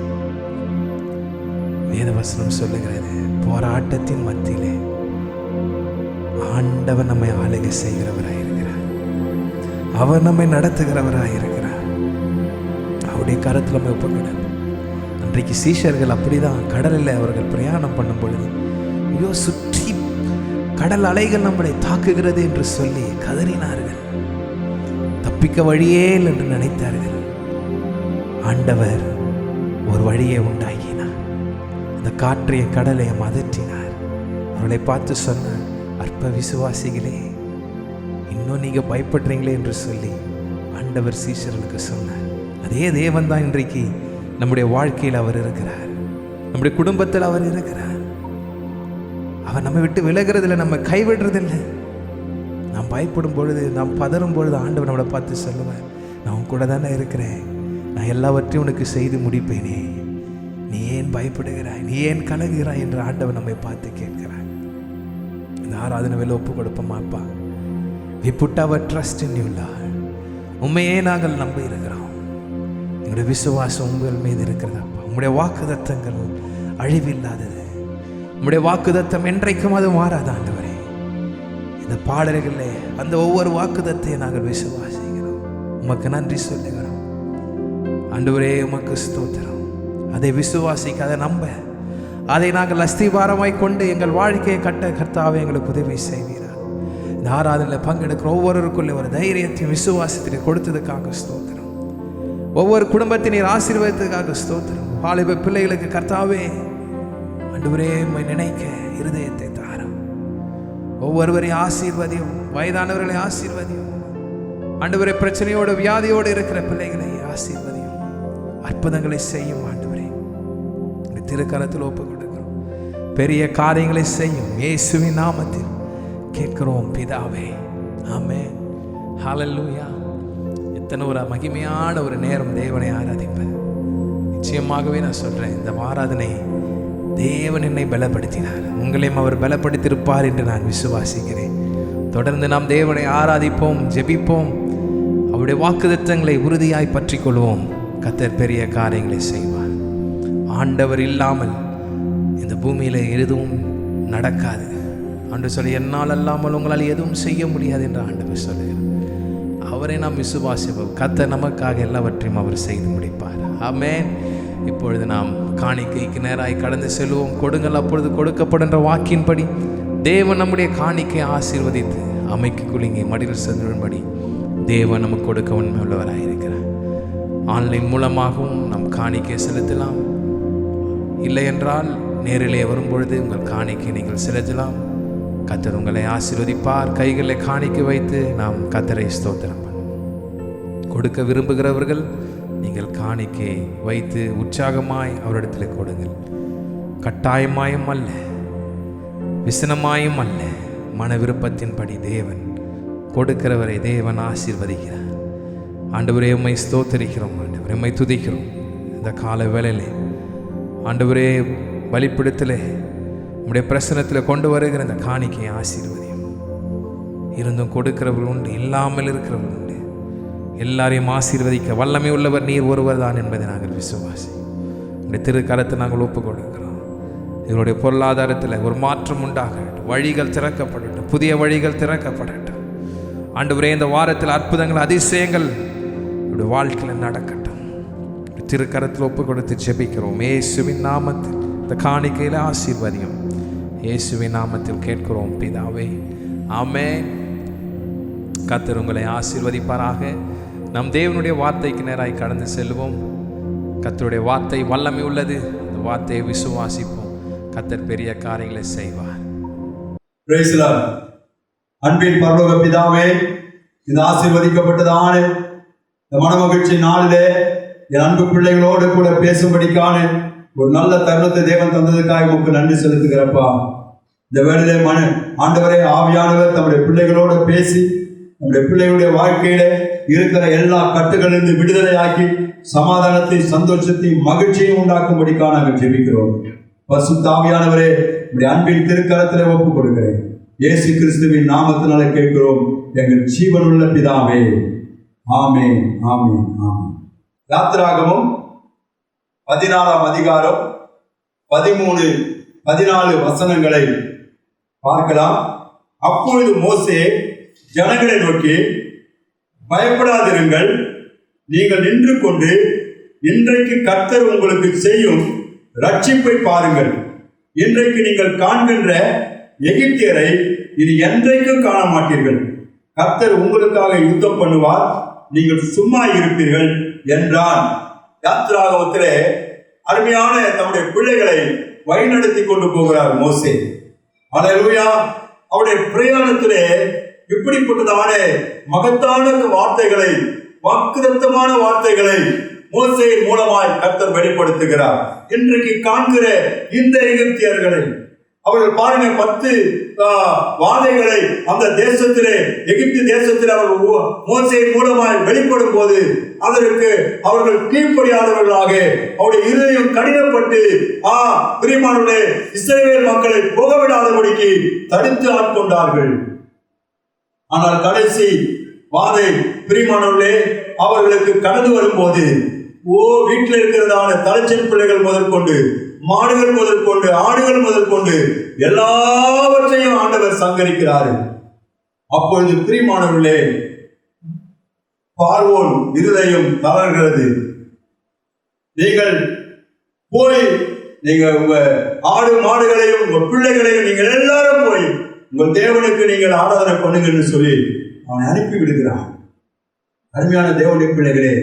வேதவசனம் சொல்லுகிறது, போராட்டத்தின் மத்தியிலே ஆண்டவர் நம்மை ஆளுகை செய்கிறவராயிருக்கிறார். அவர் நம்மை நடத்துகிறவராயிருக்கிறார். அவருடைய கரத்தில் நம்ம ஒப்புக்கொடுப்போம். அன்றைக்கு சீஷர்கள் அப்படிதான் கடலில் அவர்கள் பிரயாணம் பண்ணும் பொழுது, ஐயோ சுற்றி கடல் அலைகள் நம்மளை தாக்குகிறது என்று சொல்லி கதறினார்கள். தப்பிக்க வழியே இல்லை என்று நினைத்தார்கள். ஆண்டவர் ஒரு வழியை உண்டாக்கினார். அந்த காற்றைய கடலையை அதற்றினார். அவர்களை பார்த்து சொன்னார், அற்ப விசுவாசிகளே, இன்னும் நீங்க பயப்படுறீங்களே என்று சொல்லி ஆண்டவர் சீஷர்களுக்கு சொன்னார். அதே தேவன் தான் இன்றைக்கு நம்முடைய வாழ்க்கையில் அவர் இருக்கிறார், நம்முடைய குடும்பத்தில் அவர் இருக்கிறார். அவர் நம்மை விட்டு விலகிறதில்லை, நம்ம கைவிடுறதில்லை. நாம் பயப்படும் பொழுது, நாம் பதறும் பொழுது ஆண்டவர் நம்மளை பார்த்து சொல்லுவார், நான் உன் கூட தானே இருக்கிறேன், நான் எல்லாவற்றையும் உனக்கு செய்து முடிப்பேனே, நீ ஏன் பயப்படுகிறாய், நீ ஏன் கலங்குகிறாய் என்று ஆண்டவர் நம்மை பார்த்து கேட்கிறார். இந்த ஆராதனை வேலை ஒப்பு கொடுப்போமா? அப்பா, we put our trust in you Lord. உண்மையே நாங்கள் நம்பி இருக்கிறோம். எங்களுடைய விசுவாசம் உங்கள் மீது இருக்கிறது அப்பா. உங்களுடைய வாக்குத்தத்தங்கள் அழிவில்லாதது. உங்களுடைய வாக்குத்தத்தம் என்றைக்கும் அது மாறாத ஆண்டவரே. இந்த பாடல்களே அந்த ஒவ்வொரு வாக்குத்தத்தையும் நாங்கள் விசுவாசிக்கிறோம். உமக்கு நன்றி சொல்லுகிறோம் ஆண்டவரே. உமக்கு ஸ்தோத்திரம். அதை விசுவாசிக்க, அதை நம்ப, அதை நாங்கள் அஸ்திபாரமாய் கொண்டு எங்கள் வாழ்க்கையை கட்ட கர்த்தாவே எங்களுக்கு உதவி செய்வீரார். இந்த ஆராதனையில் பங்கெடுக்கிற ஒவ்வொருவருக்குள்ளே ஒரு தைரியத்தையும் விசுவாசத்தையும் கொடுத்ததுக்காக ஸ்தோத்திரம். ஒவ்வொரு குடும்பத்தினர் ஆசீர்வாதத்துக்காக ஸ்தோத்திரம். வாலிப பிள்ளைகளுக்கு கர்த்தாவே ஆண்டவரே உம்மை நினைக்க இருதயத்தை தாரும். ஒவ்வொருவரையும் ஆசீர்வதியும், வயதானவர்களை ஆசீர்வதியும். ஆண்டவரே பிரச்சனையோடு வியாதியோடு இருக்கிற பிள்ளைகளை ஆசீர்வதியும், அற்புதங்களை செய்யும். ஆண்டவரே திருக்கரத்தில் ஒப்பு கொடுக்கிறோம். பெரிய காரியங்களை செய்யும் இயேசுவின் நாமத்தில் கேட்கிறோம் பிதாவே, ஆமென். ஹல்லேலூயா. எத்தனை ஒரு மகிமையான ஒரு நேரம் தேவனை ஆராதிப்பது. நிச்சயமாகவே நான் சொல்றேன், இந்த ஆராதனை தேவன் என்னை பலப்படுத்தினார், உங்களையும் அவர் பலப்படுத்தியிருப்பார் என்று நான் விசுவாசிக்கிறேன். தொடர்ந்து நாம் தேவனை ஆராதிப்போம், ஜெபிப்போம், அவருடைய வாக்குத்தத்தங்களை உறுதியாய் பற்றி கொள்வோம். கர்த்தர் பெரிய காரியங்களை செய்வார். ஆண்டவர் இல்லாமல் இந்த பூமியில் எதுவும் நடக்காது. ஆண்டவர் சொல்லி, என்னால் அல்லாமல் உங்களால் எதுவும் செய்ய முடியாது என்று ஆண்டவர் சொல்லுகிறார். அவரை நாம் விசுவாசிப்போம். கர்த்தர் நமக்காக எல்லாவற்றையும் அவர் செய்து முடிப்பார். ஆமென். இப்பொழுது நாம் காணிக்கைக்கு நேராய் கடந்து செல்வோம். கொடுங்கள் அப்பொழுது கொடுக்கப்படுகின்ற வாக்கின்படி தேவன் நம்முடைய காணிக்கையை ஆசீர்வதித்து அமைக்கு குலுங்கி மடியில் செல்லும்படி தேவன் நமக்கு கொடுக்க உண்மை உள்ளவராயிருக்கிறார். ஆன்லைன் மூலமாகவும் நம் காணிக்கை செலுத்தலாம். இல்லை என்றால் நேரிலே வரும்பொழுது உங்கள் காணிக்கை நீங்கள் செலுத்தலாம். கர்த்தர் உங்களை ஆசீர்வதிப்பார். கைகளை காணிக்கை வைத்து நாம் கர்த்தரை ஸ்தோத்திரம் பண்ணுவோம். கொடுக்க விரும்புகிறவர்கள் நீங்கள் காணிக்கை வைத்து உற்சாகமாய் அவரிடத்தில் கொடுங்கள். கட்டாயமாயும் அல்ல, விசனமாயும் அல்ல, மன விருப்பத்தின்படி தேவன் கொடுக்கிறவரை தேவன் ஆசீர்வதிக்கிறார். ஆண்டவரே உம்மை ஸ்தோத்தரிக்கிறோம், ஆண்டவரே உம்மை துதிக்கிறோம். இந்த கால வேளையிலே ஆண்டவரே பலிபீடத்திலே உம்முடைய பிரசன்னத்தில் கொண்டு வருகிற இந்த காணிக்கையை ஆசீர்வதியும். இருந்தும் கொடுக்கிறவர்கள் உண்டு, இல்லாமல் இருக்கிறவர்கள் உண்டு. எல்லாரையும் ஆசீர்வதிக்க வல்லமை உள்ளவர் நீர் ஒருவர் தான் என்பதை நாங்கள் விசுவாசி. உடைய திருக்கரத்தை நாங்கள் ஒப்புக் கொடுக்கிறோம். எங்களுடைய பொருளாதாரத்தில் ஒரு மாற்றம் உண்டாகட்டும், வழிகள் திறக்கப்படட்டும், புதிய வழிகள் திறக்கப்படட்டும். ஆண்டவரே இந்த வாரத்தில் அற்புதங்கள், அதிசயங்கள் என்னுடைய வாழ்க்கையில் நடக்கட்டும். திருக்கரத்தில் ஒப்பு கொடுத்து ஜெபிக்கிறோம். இயேசுவின் நாமத்தில் இந்த காணிக்கையில் ஆசீர்வதியும். இயேசுவின் நாமத்தில் கேட்கிறோம் பிதாவே, ஆமென். கர்த்தர் உங்களை ஆசீர்வதிப்பாராக. நம் தேவனுடைய வார்த்தைக்கு நேராய் கடந்து செல்வோம். கர்த்தருடைய வார்த்தை வல்லமை உள்ளது. அந்த வார்த்தையை விசுவாசிப்போம். கர்த்தர் பெரிய காரியங்களை செய்வார். Praise the Lord. அன்பின் பரலோக பிதாவே, இந்த ஆசீர்வதிக்கப்பட்டதான இந்த மனமகிழ்ச்சி நாளிலே என் அன்பு பிள்ளைகளோடு கூட பேசும்படிக்கான ஒரு நல்ல தருணத்தை தேவன் தந்ததுக்காக உங்களுக்கு நன்றி செலுத்துகிறப்பா. இந்த வேளையிலே ஆண்டவரே ஆவியானவர் தம்முடைய பிள்ளைகளோடு பேசி நம்முடைய பிள்ளைகளுடைய வாழ்க்கையிலே இருக்கிற எல்லா கட்டுகளிலிருந்து விடுதலையாக்கி சமாதானத்தை, சந்தோஷத்தை, மகிழ்ச்சியை உண்டாக்கும்படிக்காக நாங்கள் ஜெபிக்கிறோம். பரிசுத்த ஆவியானவரே, உடைய அன்பின் திருக்கரத்திலே ஒப்புக் கொடுக்கிறேன். இயேசு கிறிஸ்துவின் நாமத்தினாலே கேட்கிறோம் எங்கள் ஜீவனுள்ள பிதாவே. ஆமென், ஆமென், ஆமென். யாத்திராகமம் 14ஆம் அதிகாரம் 13, 14 வசனங்களை பார்க்கலாம். அப்பொழுது மோசே ஜனங்களை நோக்கி, பயப்படாதிருங்கள், நீங்கள் நின்று கொண்டு இன்றைக்கு கர்த்தர் உங்களுக்கு செய்யும் ரட்சிப்பை பாருங்கள். இன்றைக்கு நீங்கள் காண்கின்ற எகிப்தியரை இனி என்றைக்கும் காண மாட்டீர்கள். கர்த்தர் உங்களுக்காக யுத்தம் பண்ணுவார், நீங்கள் சும்மா இருப்பீர்கள் என்றான். யாத்திராகமத்திலே அருமையான தம்முடைய பிள்ளைகளை வழிநடத்தி கொண்டு போகிறார் மோசே. அல்லேலூயா. அவருடைய பிரயாணத்திலே இப்படிப்பட்டதான மகத்தான வார்த்தைகளை, வாக்குத்தத்தமான வார்த்தைகளை மோசேயின் மூலமாய் கர்த்தர் வெளிப்படுத்துகிறார். இன்றைக்கு காண்கிற இந்த எகிப்தியர்களை அவர்கள் பாருங்க, 10 வாதைகளை அந்த தேசத்திலே, எகிப்து தேசத்திலே அவர்கள் மோசேயின் மூலமாய் வெளிப்படும் போது அதற்கு அவர்கள் கீழ்ப்படியாதவர்களாக அவருடைய இருதயம் கடினப்பட்டு பிரியமானவர்களே, இஸ்ரவேல் மக்களை போகவிடாதபடிக்கு தடுத்து ஆட்கொண்டார்கள். ஆனால் கடைசி வாதை பிரியமானவர்களே அவர்களுக்கு கடந்து வரும்போது வீட்டில் இருக்கிறதான தலைச்சன் பிள்ளைகள் முதற்கொண்டு, மாடுகள் முதற்கொண்டு, ஆடுகள் முதற்கொண்டு எல்லாவற்றையும் ஆண்டவர் சங்கரிக்கிறார்கள். அப்பொழுது பிரியமானவர்களே, பார்வோன் இருதயம் தளர்கிறது. நீங்கள் போய் உங்க ஆடு மாடுகளையும் உங்க பிள்ளைகளையும் நீங்கள் எல்லாரும் போய் உங்கள் தேவனுக்கு நீங்கள் ஆராதனை பண்ணுங்க என்று சொல்லி அவனை அனுப்பி விடுகிறான். அருமையான தேவனுடைய பிள்ளைகளே,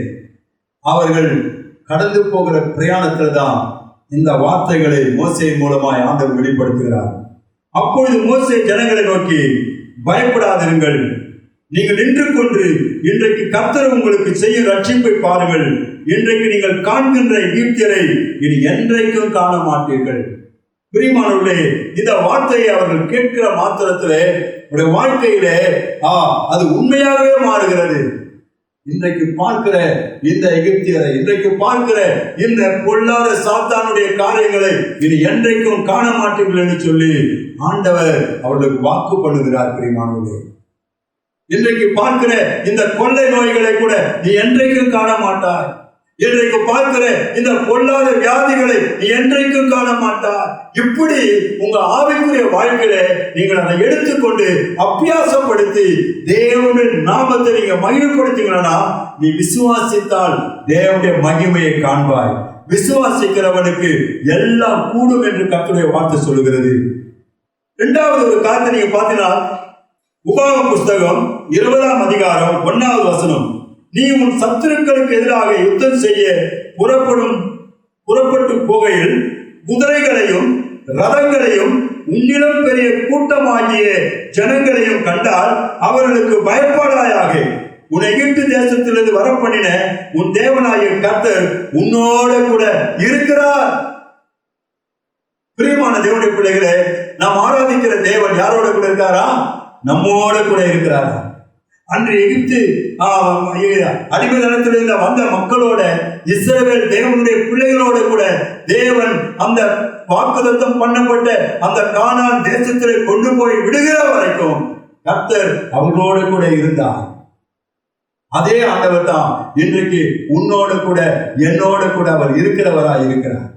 அவர்கள் கடந்து போகிற பிரயாணத்தில் தான் இந்த வார்த்தைகளை மோசேயின் மூலமாய் ஆண்டவர் வெளிப்படுத்துகிறார். அப்பொழுது மோசே ஜனங்களை நோக்கி, பயப்படாதிருங்கள், நீங்கள் நின்று கொண்டு இன்றைக்கு கர்த்தர் உங்களுக்கு செய்யும் ரட்சிப்பை பாருங்கள். இன்றைக்கு நீங்கள் காண்கின்ற எகிப்தியரை இனி என்றைக்கும் காண மாட்டீர்கள். பிரியமானவர்களே, இந்த வார்த்தையை அவர்கள் கேட்கிற மாத்திரத்திலே உடைய வாழ்க்கையிலே அது உண்மையாகவே மாறுகிறது. இன்றைக்கு பார்க்கிற இந்த எகிப்தியரை, இன்றைக்கு பார்க்கிற இந்த பொல்லாத சாத்தானுடைய காரியங்களை இனி என்றைக்கும் காண மாட்டீர்கள் என்று சொல்லி ஆண்டவர் அவர்களுக்கு வாக்கு பண்ணுகிறார். பிரியமானவர்களே, இன்றைக்கு பார்க்கிற இந்த கொள்ளை நோய்களை கூட நீ என்றைக்கும் காண மாட்டாய். இன்றைக்கு பார்க்கிற இந்த பொல்லாத வியாதிகளை நீ என்றைக்கும் காண மாட்டாய். இப்படி உங்க ஆவிக்குரிய வாழ்க்கையில நீங்கள் அதை எடுத்துக்கொண்டு அபியாசப்படுத்தி தேவனுடைய நாமத்தை நீங்க மகிமைப்படுத்தீங்கன்னா, நீ விசுவாசித்தால் தேவனுடைய மகிமையை காண்பாய். விசுவாசிக்கிறவனுக்கு எல்லாம் கூடும் என்று கர்த்தருடைய வார்த்தை சொல்லுகிறது. இரண்டாவது ஒரு காரியத்தை நீங்க பார்த்தீங்கன்னா, உபாகம புஸ்தகம் 20ஆம் அதிகாரம் 1வது வசனம், நீ உன் சத்துருக்களுக்கு எதிராக யுத்தம் செய்ய புறப்பட்டு போகையில் குதிரைகளையும் ரதங்களையும் உன்னிலும் பெரிய கூட்டமாகிய ஜனங்களையும் கண்டால் அவர்களுக்கு பயப்படாயாக. உன் எகிப்து தேசத்திலிருந்து வரப்பண்ணின உன் தேவனாகிய கர்த்தர் உன்னோட கூட இருக்கிறார். பிரியமான தேவனுடைய பிள்ளைகளே, நாம் ஆராதிக்கிற தேவன் யாரோட கூட இருக்காரா? நம்மோட கூட இருக்கிறாரா? அன்று எகிப்து அடிமைத்தனத்திலிருந்து வந்த மக்களோட, இஸ்ரவேல் தேவனுடைய பிள்ளைகளோட கூட தேவன் அந்த வாக்குத்தத்தம் பண்ணப்பட்ட அந்த கானான் தேசத்திலே கொண்டு போய் விடுகிற வரைக்கும் கர்த்தர் அவர்களோட கூட இருந்தார். அதே ஆண்டவர் தான் இன்றைக்கு உன்னோட கூட என்னோட கூட அவர் இருக்கிறவராய் இருக்கிறார்.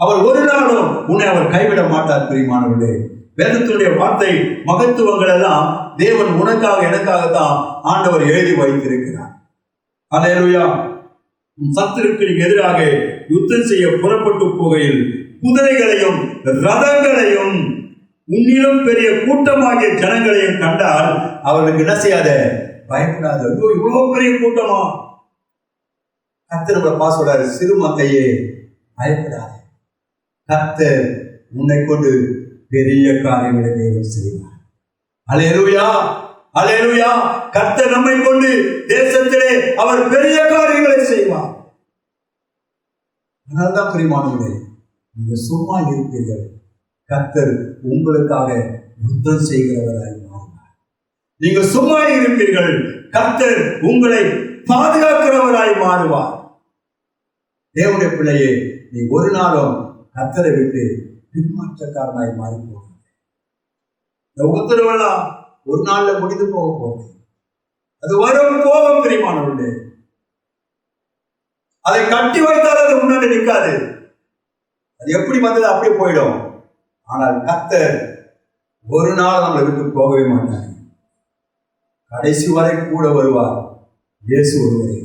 அவர் ஒரு நாளும் உன்னை அவர் கைவிட மாட்டார். பிரியமானவர்களே, வேதத்துடைய வார்த்தை மகத்துவங்கள் எல்லாம் தேவன் உனக்காக எனக்காகத்தான் ஆண்டவர் எழுதி வைத்திருக்கிறார். அல்லேலூயா. சத்துருக்களுக்கு எதிராக யுத்தம் செய்ய புறப்பட்டு போகையில் குதிரைகளையும் ரதங்களையும் உன்னிலும் பெரிய கூட்டமாகிய ஜனங்களையும் கண்டால் அவர்களுக்கு என்ன செய்யாத? பயப்படாத. இவ்வளவு பெரிய கூட்டமா? கர்த்தர் பாசோடாரு, சிறு மந்தையே பயப்படாத, கர்த்தர் உன்னை கொண்டு பெரிய காரியங்களை தேவன் செய்வார். அல்லேலூயா, அல்லேலூயா. கர்த்தர் நம்மை கொண்டு தேசத்திலே அவர் பெரிய காரியங்களை செய்வார். அதனால்தான் பிரியமானவர்களே, நீங்க சும்மா இருப்பீர்கள், கர்த்தர் உங்களுக்காக யுத்தம் செய்கிறவராய் மாறுவார். நீங்க சும்மா இருப்பீர்கள், கர்த்தர் உங்களை பாதுகாக்கிறவராய் மாறுவார். தேவனுடைய பிள்ளையே, நீ ஒரு நாளும் கர்த்தரை விட்டு பின்மாற்றக்காரனாய் மாறி போக. இந்த உத்தரவெல்லாம் ஒரு நாள்ல முடிந்து போக போகுது. அது வரும் போகும் பிரியமானவர்களே. அதை கட்டி வைத்தால் அது முன்னாடி நிற்காது. அது எப்படி வந்தது அப்படியே போயிடும். ஆனால் கர்த்தர் ஒரு நாள் நம்மளை விட்டு போகவே மாட்டார். கடைசி வரை கூட வருவார். இயேசு ஒருவரே.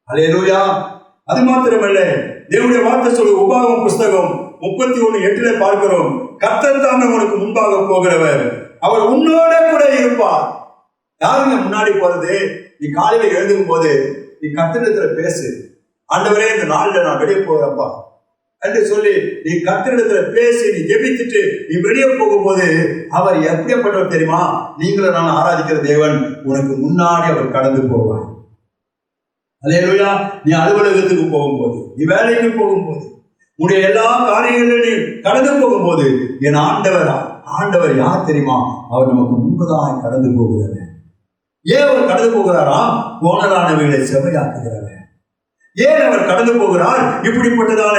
அல்லேலூயா. அது மாத்திரமல்ல, தேவனுடைய வார்த்தை சொல்லு. உபாகமம் புஸ்தகம் 31:8 பார்க்கிறோம். கர்த்தர் தாமே உனக்கு முன்பாக போகிறவர், அவர் உன்னோட கூட இருப்பார். யாருங்க முன்னாடி போறது? நீ காலையில எழுதும் போது நீ கர்த்தரிடத்துல பேசு. ஆண்டவரே, இந்த நாள்ல நான் வெளியே போகிறப்பா என்று சொல்லி நீ கர்த்தரிடத்துல பேசி நீ ஜெபித்துட்டு நீ வெளியே போகும்போது அவர் எப்படிப்பட்டவர் தெரியுமா? நீங்களும் நான் ஆராதிக்கிற தேவன் உனக்கு முன்னாடி அவர் கடந்து போவார். அல்லேலூயா. நீ அலுவலகத்துக்கு போகும்போது, நீ வேலைக்கு போகும்போது, உன்னுடைய எல்லா காரியங்களிலும் நீ கடந்து போகும்போது என் ஆண்டவர் யார் தெரியுமா? அவர் நமக்கு முன்பதாக கடந்து போகிறவர். ஏன் அவர் கடந்து போகிறாரா? கோணலானவைகளை செவையாக்குகிறவர். ஏன் அவர் கடந்து போகிறார்? இப்படிப்பட்டதான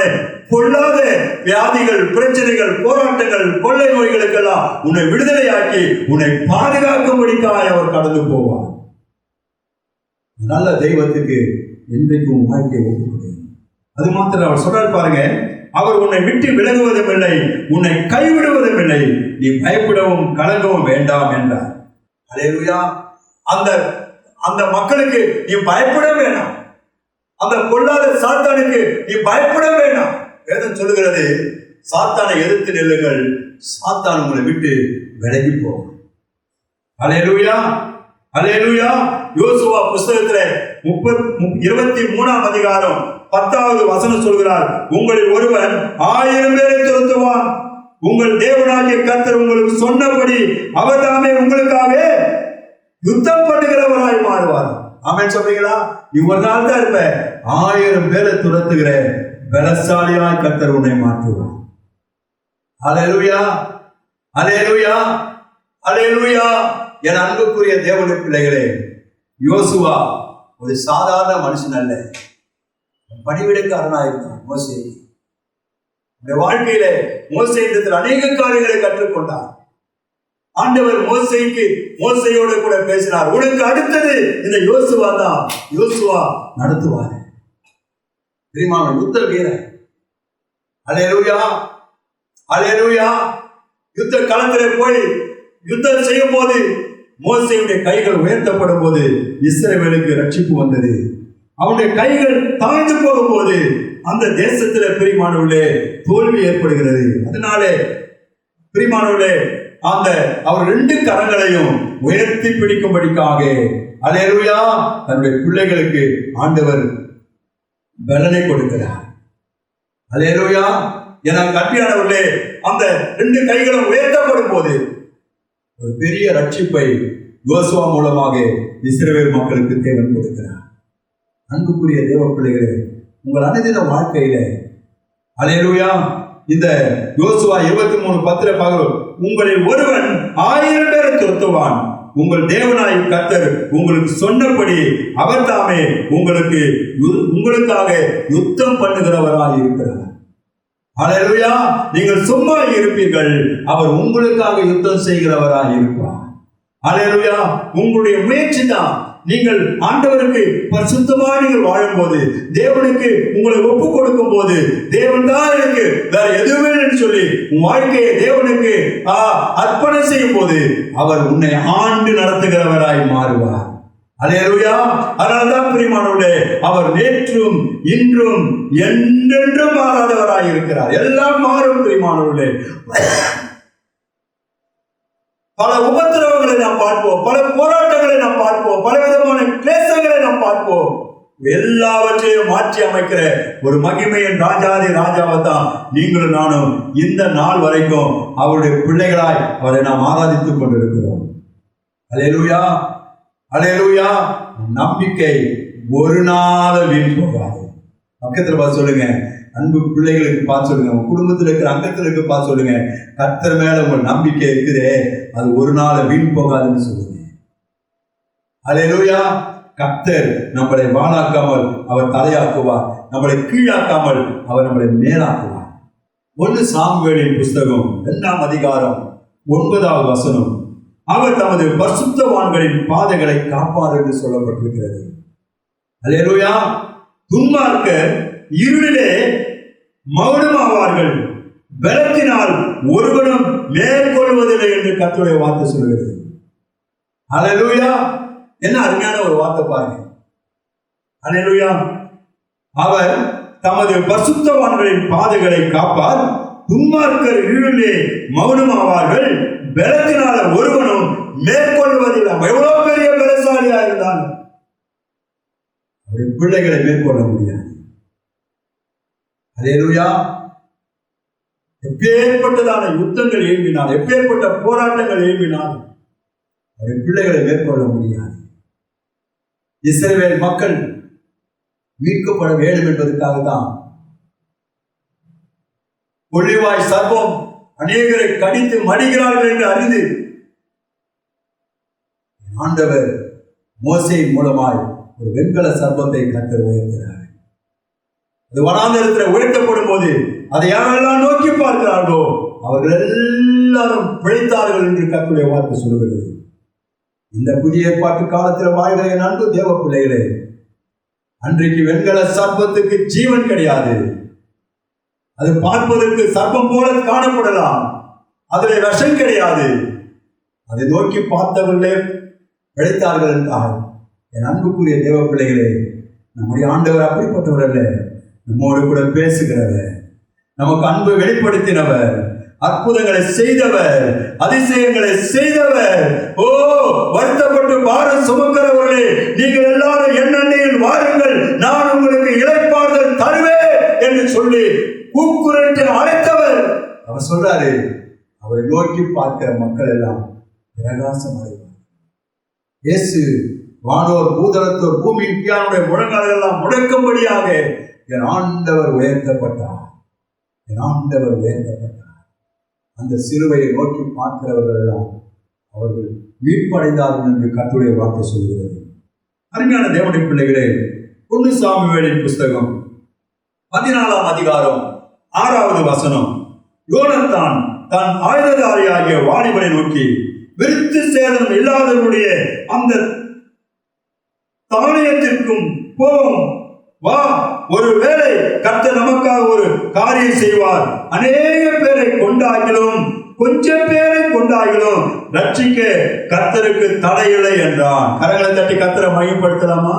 பொல்லாத வியாதிகள், பிரச்சனைகள், போராட்டங்கள், கொள்ளை நோய்களுக்கெல்லாம் உன்னை விடுதலையாக்கி உன்னை பாதுகாக்கும்படிக்காக அவர் கடந்து போவார். நல்ல தெய்வத்துக்கு இன்றைக்கும் வாழ்க்கையை ஒப்புக்கொடு. அது மாத்திரம் அவர் சொல்றார் பாருங்க, அவர் உன்னை விட்டு விலகுவதும் இல்லை, உன்னை கைவிடுவதும் இல்லை, நீ பயப்படவும் கலங்கவும் வேண்டாம் என்றார். அல்லேலூயா. அந்த மக்களுக்கு நீ பயப்பட வேண்டாம். அந்த பொல்லாத சாத்தானுக்கு நீ பயப்பட வேண்டாம். வேதம் சொல்லுகிறது, சாத்தானை எதிர்த்து நில்லுங்கள், சாத்தான் உங்களை விட்டு விலகி போகும். அல்லேலூயா. அல்லேலூயா. யோசுவா புஸ்தகத்துல 23ஆம் அதிகாரம் 10வது வசனம் சொல்கிறார், உங்களில் ஒருவன் 1000 பேரை துரத்துவான், உங்கள் தேவனாகிய கர்த்தர் உங்களுக்கு சொன்னபடி அவர் தாமே உங்களுக்காக யுத்தம் பண்ணுகிறவராய் மாறுவார். ஆமென் சொல்றீங்களா? நீ ஒரு நாள் தான் இருப்ப, 1000 பேரை துரத்துகிற பலசாலியாய் கர்த்தர் உன்னை மாற்றுவார். அல்லேலூயா. அல்லேலூயா. அல்லேலூயா. என் அன்புக்குரிய தேவனுடைய பிள்ளைகளே, யோசுவா ஒரு சாதாரண மனுஷன் அல்ல, பணிவிடைக்காரனாக இருந்தான். மோசே வாழ்க்கையில மோசேயிடத்தில் அநேக காரியங்களை கற்றுக்கொண்டார். ஆண்டவர் மோசேயோடு கூட பேசினார். உனக்கு அடுத்தது இந்த யோசுவா தான். யோசுவா நடத்துவார். பிரியமான யுத்த வீரர். அல்லேலூயா. அல்லேலூயா. யுத்த களத்திலே போய் யுத்தம் செய்யும் போது மோசேயுடைய கைகள் உயர்த்தப்படும் போது இஸ்ரவேலுக்கு ரட்சிப்பு வந்தது. அவனுடைய கைகள் தாழ்ந்து போகும்போது அந்த தேசத்துல பிரியமானவர்களே தோல்வி ஏற்படுகிறது. அதனாலே பிரியமானவர்களே அவர் 2 கரங்களையும் உயர்த்தி பிடிக்கும்படிக்காக அல்லேலூயா தன்னுடைய பிள்ளைகளுக்கு ஆண்டவர் பலனை கொடுக்கிறார். அல்லேலூயா. என கற்பியானவர்களே, அந்த 2 கைகளும் உயர்த்தப்படும் போது ஒரு பெரிய ரட்சிப்பை யோசுவா மூலமாக இஸ்ரவேல் மக்களுக்கு தேவன் கொடுக்கிறார். அன்புக்குரிய தேவ பிள்ளைகளே, உங்கள் அனுதின வாழ்க்கையில அல்லேலூயா இந்த யோசுவா 23:10 பார்க்கிறோம், உங்களில் ஒருவன் 1000 பேரை துரத்துவான், உங்கள் தேவனாய் கர்த்தர் உங்களுக்கு சொன்னபடி அவர் தாமே உங்களுக்காக யுத்தம் பண்ணுகிறவராய் இருக்கிறார். அல்லேலூயா. நீங்கள் சும்மா இருப்பீர்கள், அவர் உங்களுக்காக யுத்தம் செய்கிறவராய் இருப்பார். அல்லேலூயா. உங்களுடைய முயற்சி தான். நீங்கள் ஆண்டவருக்கு பரிசுத்தமாக நீங்கள் வாழும்போது, தேவனுக்கு உங்களை ஒப்பு கொடுக்கும் போது, தேவன் தான் எனக்கு வேற எதுவுமே சொல்லி உன் வாழ்க்கையை தேவனுக்கு அர்ப்பணம் செய்யும் போது அவர் உன்னை ஆண்டு நடத்துகிறவராய் மாறுவார். அல்லேலூயா. அதனால்தான் பிரியமானவர்களே, அவர் நேற்றும் இன்றும் என்றென்றும் மாறாதவராய் இருக்கிறார். எல்லாம் மாறும் பிரியமானவர்களே. பல உபத்திரவங்களை நாம் பார்ப்போம், பல போராட்டங்களை நாம் பார்ப்போம், பல விதமான கிளேசங்களை நாம் பார்ப்போம். எல்லாவற்றையும் மாற்றி அமைக்கிற ஒரு மகிமையின் ராஜாதி ராஜாவை தான் நீங்களும் நானும் இந்த நாள் வரைக்கும் அவருடைய பிள்ளைகளாய் அவரை நாம் ஆராதித்துக் கொண்டிருக்கிறோம். அல்லேலூயா. அல்லேலூயா. நம்பிக்கை ஒரு நாள் வீண் போகாது. பக்கத்துல பார்த்து சொல்லுங்க, அன்பு பிள்ளைகளுக்கு பார்த்து சொல்லுங்க, உங்க குடும்பத்தில் இருக்கிற அங்கத்தில் இருக்க பார்த்து சொல்லுங்க, கர்த்தர் மேல உங்க நம்பிக்கை இருக்குதே, அது ஒரு நாள் வீண் போகாதுன்னு சொல்லுங்க. அல்லேலூயா. கர்த்தர் நம்மளை வாழாக்காமல் அவர் தலையாக்குவார், நம்மளை கீழாக்காமல் அவர் நம்மளை மேலாக்குவார். 1 சாமுவேலின் புஸ்தகம் 2ஆம் அதிகாரம் 9வது வசனம், அவர் தமது பரிசுத்தவான்களின் பாதைகளை காப்பார் என்று சொல்லப்பட்டிருக்கிறது. அல்லேலூயா. துன்மார்க்கர் இருளிலே மௌனமாவார்கள், பலத்தினால் ஒருவனும் மேற்கொள்வதில்லை என்று கர்த்தருடைய வார்த்தை சொல்கிறது. அல்லேலூயா. என்ன அருமையான ஒரு வார்த்தை பாருங்க. அல்லேலூயா. அவர் தமது பரிசுத்தவான்களின் பாதைகளை காப்பார், துன்மார்க்கர் இருளிலே மௌனமாவார்கள், பலத்தினால ஒருவனும் மேற்கொள்வதில்லை. எவ்வளவு பெரிய பலசாலியா இருந்தால் அவருடைய பிள்ளைகளை மேற்கொள்ள முடியாது. அல்லேலூயா. எப்பேற்பட்டதான யுத்தங்கள் எழும்பினால், எப்பேற்பட்ட போராட்டங்கள் எழும்பினால் அவருடைய பிள்ளைகளை மேற்கொள்ள முடியாது. இஸ்ரவேல் மக்கள் மீட்கப்பட வேண்டும் என்பதற்காக தான் கொள்ளிவாய் சர்ப்பம் அநேகரை கடித்து மடிகிறார்கள் என்று அறிந்து ஆண்டவர் மோசேயின் மூலமாய் ஒரு வெண்கல சர்ப்பத்தை கர்த்தர் உயர்த்தினார். அது வனாந்தரத்தில் உயர்த்தப்படும் போது அதை யாரெல்லாம் நோக்கி பார்க்கிறார்களோ அவர்கள் எல்லாரும் பிழைத்தார்கள் என்று கர்த்தருடைய வார்த்தை சொல்கிறது. இந்த புதிய ஏற்பாட்டு காலத்தில் வாழ்கிற என் அன்பு தேவ பிள்ளைகளே, அன்றைக்கு வெண்கல சர்ப்பத்துக்கு ஜீவன் கிடையாது. அது பார்ப்பதற்கு சர்ப்பம் போல காணப்படலாம், அதில் விஷம் கிடையாது. அதை நோக்கி பார்த்தவர்களே பிழைத்தார்கள் என்றால் என் அன்புக்குரிய தேவ பிள்ளைகளே, நம்முடைய ஆண்டவர் அப்படிப்பட்டவர் அல்ல. நம்மோடு கூட பேசுகிறவர், நமக்கு அன்பு வெளிப்படுத்தினவர், அற்புதங்களை செய்தவர், அதிசயங்களை செய்தவர். ஓ, வருத்தப்பட்டு பாரம் சுமக்கிறவர்களே, நீங்கள் எல்லாரும் என் அண்டையில் வாருங்கள், நான் உங்களுக்கு இளைப்பாறுதல் தருவேன் என்று சொல்லி கூக்குரலிட்டு அழைத்தவர். அவர் சொல்றாரு, அவரை நோக்கி பார்க்கிற மக்கள் எல்லாம் பிரகாசம் அடைவார். இயேசு வானோர் பூதலத்தோர் பூமியின் கீழானுடைய முழங்கால்கள் எல்லாம் முடக்கும்படியாக என் ஆண்டவர் உயர்த்தப்பட்டார், என் ஆண்டவர் உயர்த்தப்பட்டார். அந்த சிலுவையை நோக்கி பார்க்கிறவர்கள் எல்லாம் அவர்கள் மீட்படைந்தார்கள் என்று கர்த்தருடைய வார்த்தை சொல்கிறது. அருமையான தேவனுடைய பிள்ளைகளே, 1 சாமுவேலின் புஸ்தகம் 14ஆம் அதிகாரம் 6வது வசனம், யோனத்தான் தன் ஆயுததாரியாகிய வாலிபனை நோக்கி, விருத்து சேதனம் இல்லாதவருடைய அந்த தானியத்திற்கும் போம், வா, ஒருவேளை கர்த்தர் நமக்காக ஒரு காரியம் செய்வார். அநேக பேரை கொண்டாகிலும் கொஞ்சம் பேரை கொண்டாகிலும் ரட்சிக்க கர்த்தருக்கு தடையில்லை என்றான். கரங்களை தட்டி கர்த்தரை மையப்படுத்தலாமா?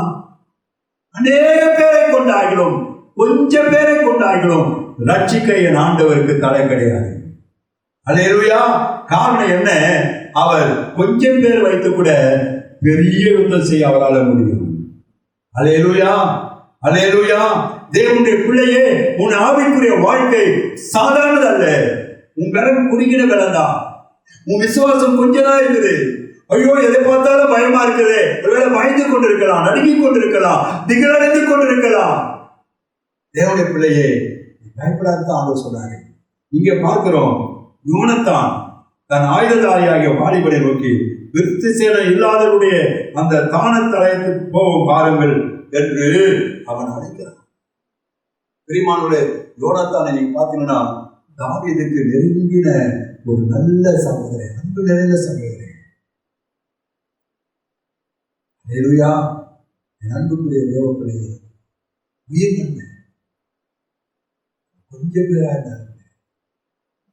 அநேக பேரை கொண்டாகிலும் கொஞ்சம் பேரை கொண்டாகிலும் ரட்சிக்க என் ஆண்டவருக்கு தடை கிடையாது. அல்லேலூயா. காரணம் என்ன? அவர் கொஞ்சம் பேர் வைத்து கூட பெரிய யுத்தம் செய்ய அவரால் முடியும். அல்லேலூயா, அல்லேலூயா. தேவனுடைய பிள்ளையே, உன் ஆவிக்குரிய வாழ்க்கை சாதாரணது அல்ல. உன் பலம் குறுகின பலம் தான். உன் விசுவாசம் கொஞ்சம் தான் இருக்குது. ஐயோ, எதை பார்த்தாலும் பயமா இருக்குது. ஒருவேளை பயந்து கொண்டிருக்கலாம், நடுங்கிக் கொண்டிருக்கலாம், திகழடைந்து கொண்டிருக்கலாம். தேவனுடைய பிள்ளையே, பயப்படாதான் ஆண்டவர் சொன்னாரு. இங்க பார்க்கிறோம், யோனத்தான் தன் ஆயுததாரியாகிய வாலிபனை நோக்கி, விருத்து சேதம் இல்லாதவருடைய அந்த தான தலயத்துக்கு போகும் பாருங்கள் என்று அவன் அழைக்கிறான். பிரியமானவர்களே, யோனத்தானை நீங்க பார்த்தீங்கன்னா தாவீதுக்கு நெருங்கின ஒரு நல்ல சகோதரன், அன்பு நிறைந்த சகோதரன். அல்லேலூயா. என் அன்புக்குரிய தேவப்பிள்ளையே, உயிர் நன்மை கொஞ்சம் பேரா இருந்தாங்க,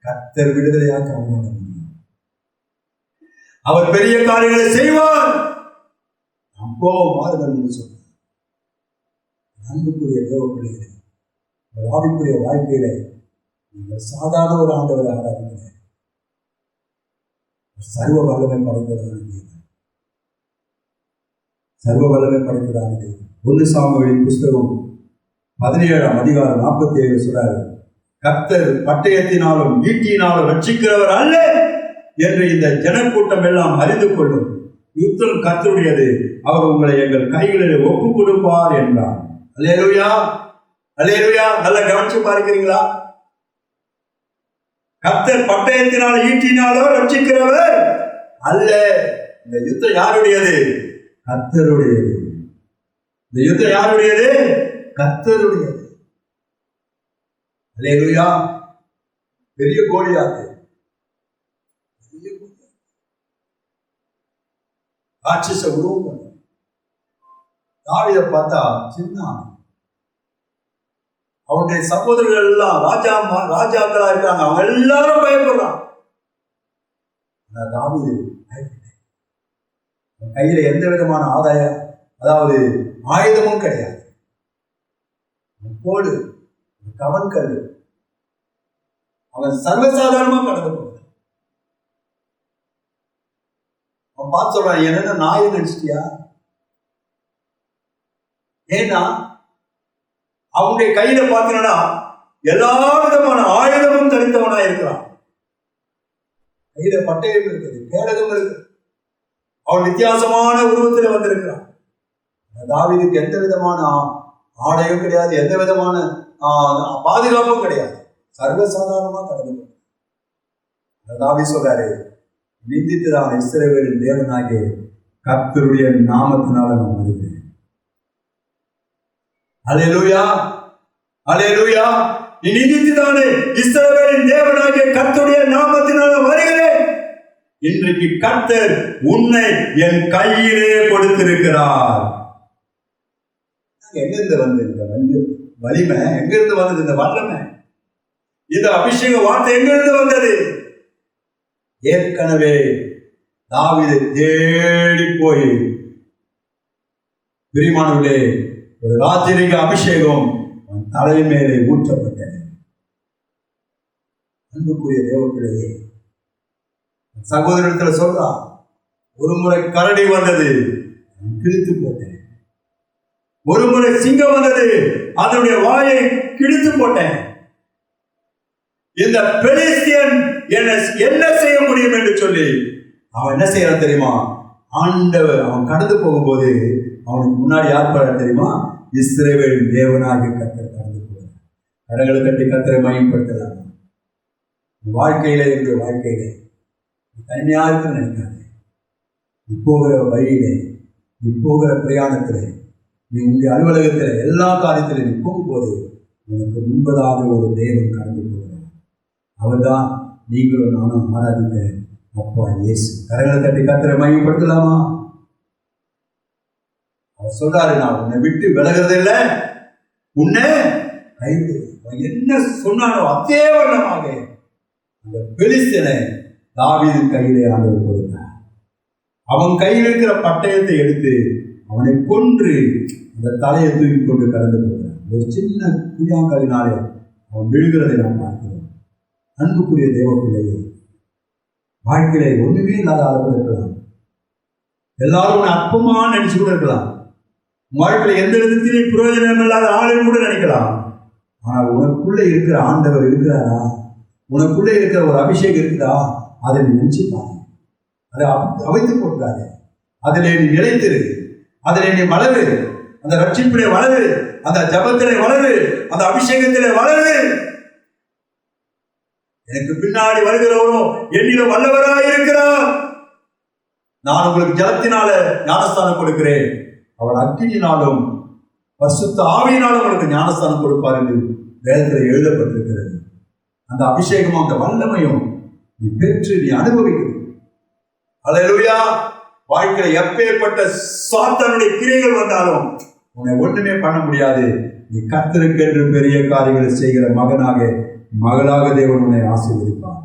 கர்த்தர் விடுதலையாக காண முடியும். அவர் பெரிய காரியங்களை செய்வார். அப்போ மாறுதல் என்று சொன்னார். அன்புக்குரிய தேவப்பிள்ளைகளே, உங்கள் ஆவிக்குரிய வாழ்க்கையில நீங்கள் சாதாரண ஒரு ஆண்டவரை ஆராதிக்கிறேன். சர்வ வல்லமை படைத்ததான தேவன், சர்வ வல்லமை படைத்ததான தேவன். 1 சாமுவேலின் புஸ்தகம் 17ஆம் அதிகாரம் 47 சொல்றாரு, கர்த்தர் பட்டயத்தினாலும் ஈட்டியினாலும் ரட்சிக்கிறவர் அல்ல என்று இந்த ஜனக்கூட்டம் எல்லாம் அறிந்து கொள்ளும். யுத்தம் கர்த்தருடையது, அவர் உங்களை எங்கள் கைகளில் ஒப்புக் கொடுப்பார் என்றார். அல்லேலூயா, அல்லேலூயா. நல்லா கவனிச்சு பார்க்கிறீங்களா? கர்த்தர் பட்டயத்தினாலும் ஈட்டினாலோ ரட்சிக்கிறவர் அல்ல. இந்த யுத்தம் யாருடையது? கர்த்தருடையது. இந்த யுத்தம் யாருடையது? கர்த்தருடையது. அல்லேலூயா. பெரிய கோலியாத்து, ராட்சச உருவம் பண்ண. தாவீதை பார்த்தா சின்ன, அவனுடைய சகோதரர்கள் எல்லாம் ராஜாக்களா இருக்காங்க, அவங்க எல்லாரும் பயப்படுறான். தாவீது கையில எந்த விதமான ஆயுதமும் கிடையாது. போடு கவன்கல், அவன் சர்வசாதாரணமா கடந்து போகிறான். அவன் பார்த்து சொல்றான், என்ன நாயை நினைச்சிட்டியா? ஏன்னா அவனுடைய கையில பார்த்தீங்கன்னா எல்லா விதமான ஆயுதமும் தரித்தவனா இருக்கிறான். கையில பட்டயம் இருக்குது, கேடகம் இருக்கு. அவன் வித்தியாசமான உருவத்தில் வந்திருக்கிறான். தாவீதுக்கு எந்த விதமான ஆடையும் கிடையாது, எந்த விதமான பாதுகாப்பும் கிடையாது, சர்வசாதாரணமா கடந்து. தாவீது சொல்றாரு, நிந்தித்துதான் இஸ்ரவேலின் தேவனாகிய கர்த்தருடைய நாமத்தினால நான் வருகிறேன். அல்லேலூயா, அல்லேலூயா. நீ நிந்தித்துதானே இஸ்ரவேலின் தேவனாகிய கர்த்தருடைய நாமத்தினால வருகிறேன். இன்றைக்கு கர்த்தர் உன்னை என் கையிலே கொடுத்திருக்கிறார். எங்கிருந்து வந்து இந்த வலிமை, எங்கிருந்து வந்தது இந்த வல்லமை, இந்த அபிஷேக வார்த்தை எங்கிருந்து வந்தது? ஏற்கனவே தாவீதை தேடி போய், பிரியமானவர்களே, ஒரு ராஜரீக அபிஷேகம் தலை மேலே ஊற்றப்பட்டது. அன்புக்குரிய தேவப்பிள்ளையே, சகோதரத்துல சொல்றான், ஒரு முறை கரடி வந்தது, கிழித்து போட்டேன். ஒரு முறை சிங்கம் வந்தது, அதனுடைய வாயை கிழித்து போட்டேன். இந்த பெலிஸ்தியன் என்ன செய்ய முடியும் என்று சொல்லி அவன் என்ன செய்யறான் தெரியுமா? ஆண்டவர் அவன் கடந்து போகும்போது அவனுக்கு முன்னாடி யார் போறாரு தெரியுமா? இஸ்ரவேலின் தேவனாகிய கர்த்தர் கடந்து போகிறார். கரங்களை கட்டி கர்த்தரை மகிமைப்படுத்தலாம். வாழ்க்கையில இருக்கிற வாழ்க்கையில தனிமையா இருக்குன்னு நினைக்காது. நீ போகிற வழியிலே, நீ போகிற பிரயாணத்திலே, நீ உங்களுடைய அலுவலகத்தில் எல்லா காரியத்திலும் நீ போகும்போது உனக்கு முன்பதாக ஒரு தேவன் கடந்து போகிறார். அவர்தான் நீங்களும் நானும் ஆராதித்த அப்பா இயேசு. கரங்களை தட்டி கர்த்தரை மகிமைப்படுத்தலாமா? அவர் சொல்றாரு, நான் உன்னை விட்டு விலகிறது இல்லை, உன்னை கைது. என்ன சொன்னானோ அதே வண்ணமாக அந்த பெலிஸ்தியனை தாவீது கையிலே ஆண்டவர் கொடுத்தார். அவன் கையில் இருக்கிற பட்டயத்தை எடுத்து அவனை கொன்று அந்த தலையை தூக்கி கொண்டு கடந்து போகிறான். ஒரு சின்ன குய்யாங்கலினாலே அவன் விழுகிறதை நாம் பார்க்கிறோம். அன்புக்குரிய தேவ பிள்ளையே, வாழ்க்கையில ஒண்ணுமே இல்லாத ஆளுகள் இருக்கலாம், எல்லாரும் அற்பமா நினைச்சு கூட இருக்கலாம், வாழ்க்கையில எந்த விதத்திலையும் பிரயோஜனம் இல்லாத ஆளுன்னு கூட நினைக்கலாம். ஆனால் உனக்குள்ள இருக்கிற ஆண்டவர் இருக்கிறாரா? உனக்குள்ள இருக்கிற ஒரு அபிஷேகம் இருக்குதா? அதை நீ நினைச்சுப்பாங்க, அதை அவைத்து போட்டுறாரு. அதிலே நீ நிலைத்திரு, அதிலே நீ வளரு, அந்த ரட்சிப்பிலே வளரு, அந்த ஜபத்திலே வளரு, அந்த அபிஷேகத்திலே வளரு. எனக்கு பின்னாடி வருகிறவரோ என்னிலும் வல்லவராய் இருக்கிறார். நான் உங்களுக்கு ஜலத்தினால ஞானஸ்தானம் கொடுக்கிறேன், அவர் அக்கினியினாலும் பரிசுத்த ஆவியினாலும் உங்களுக்கு ஞானஸ்தானம் கொடுப்பார் என்று வேதத்தில் எழுதப்பட்டிருக்கிறது. அந்த அபிஷேகமும் அந்த வல்லமையும் நீ பெற்று நீ அனுபவிக்கணும். அல்லேலூயா. வாழ்க்கையில எப்பேற்பட்ட சாத்தானுடைய கிரியைகள் வந்தாலும் உன்னை ஒண்ணுமே பண்ண முடியாது. நீ கர்த்தருக்கு என்று பெரிய காரியங்களை செய்கிற மகனாக மகளாக தேவன் உன்னை ஆசீர்வதிப்பார்.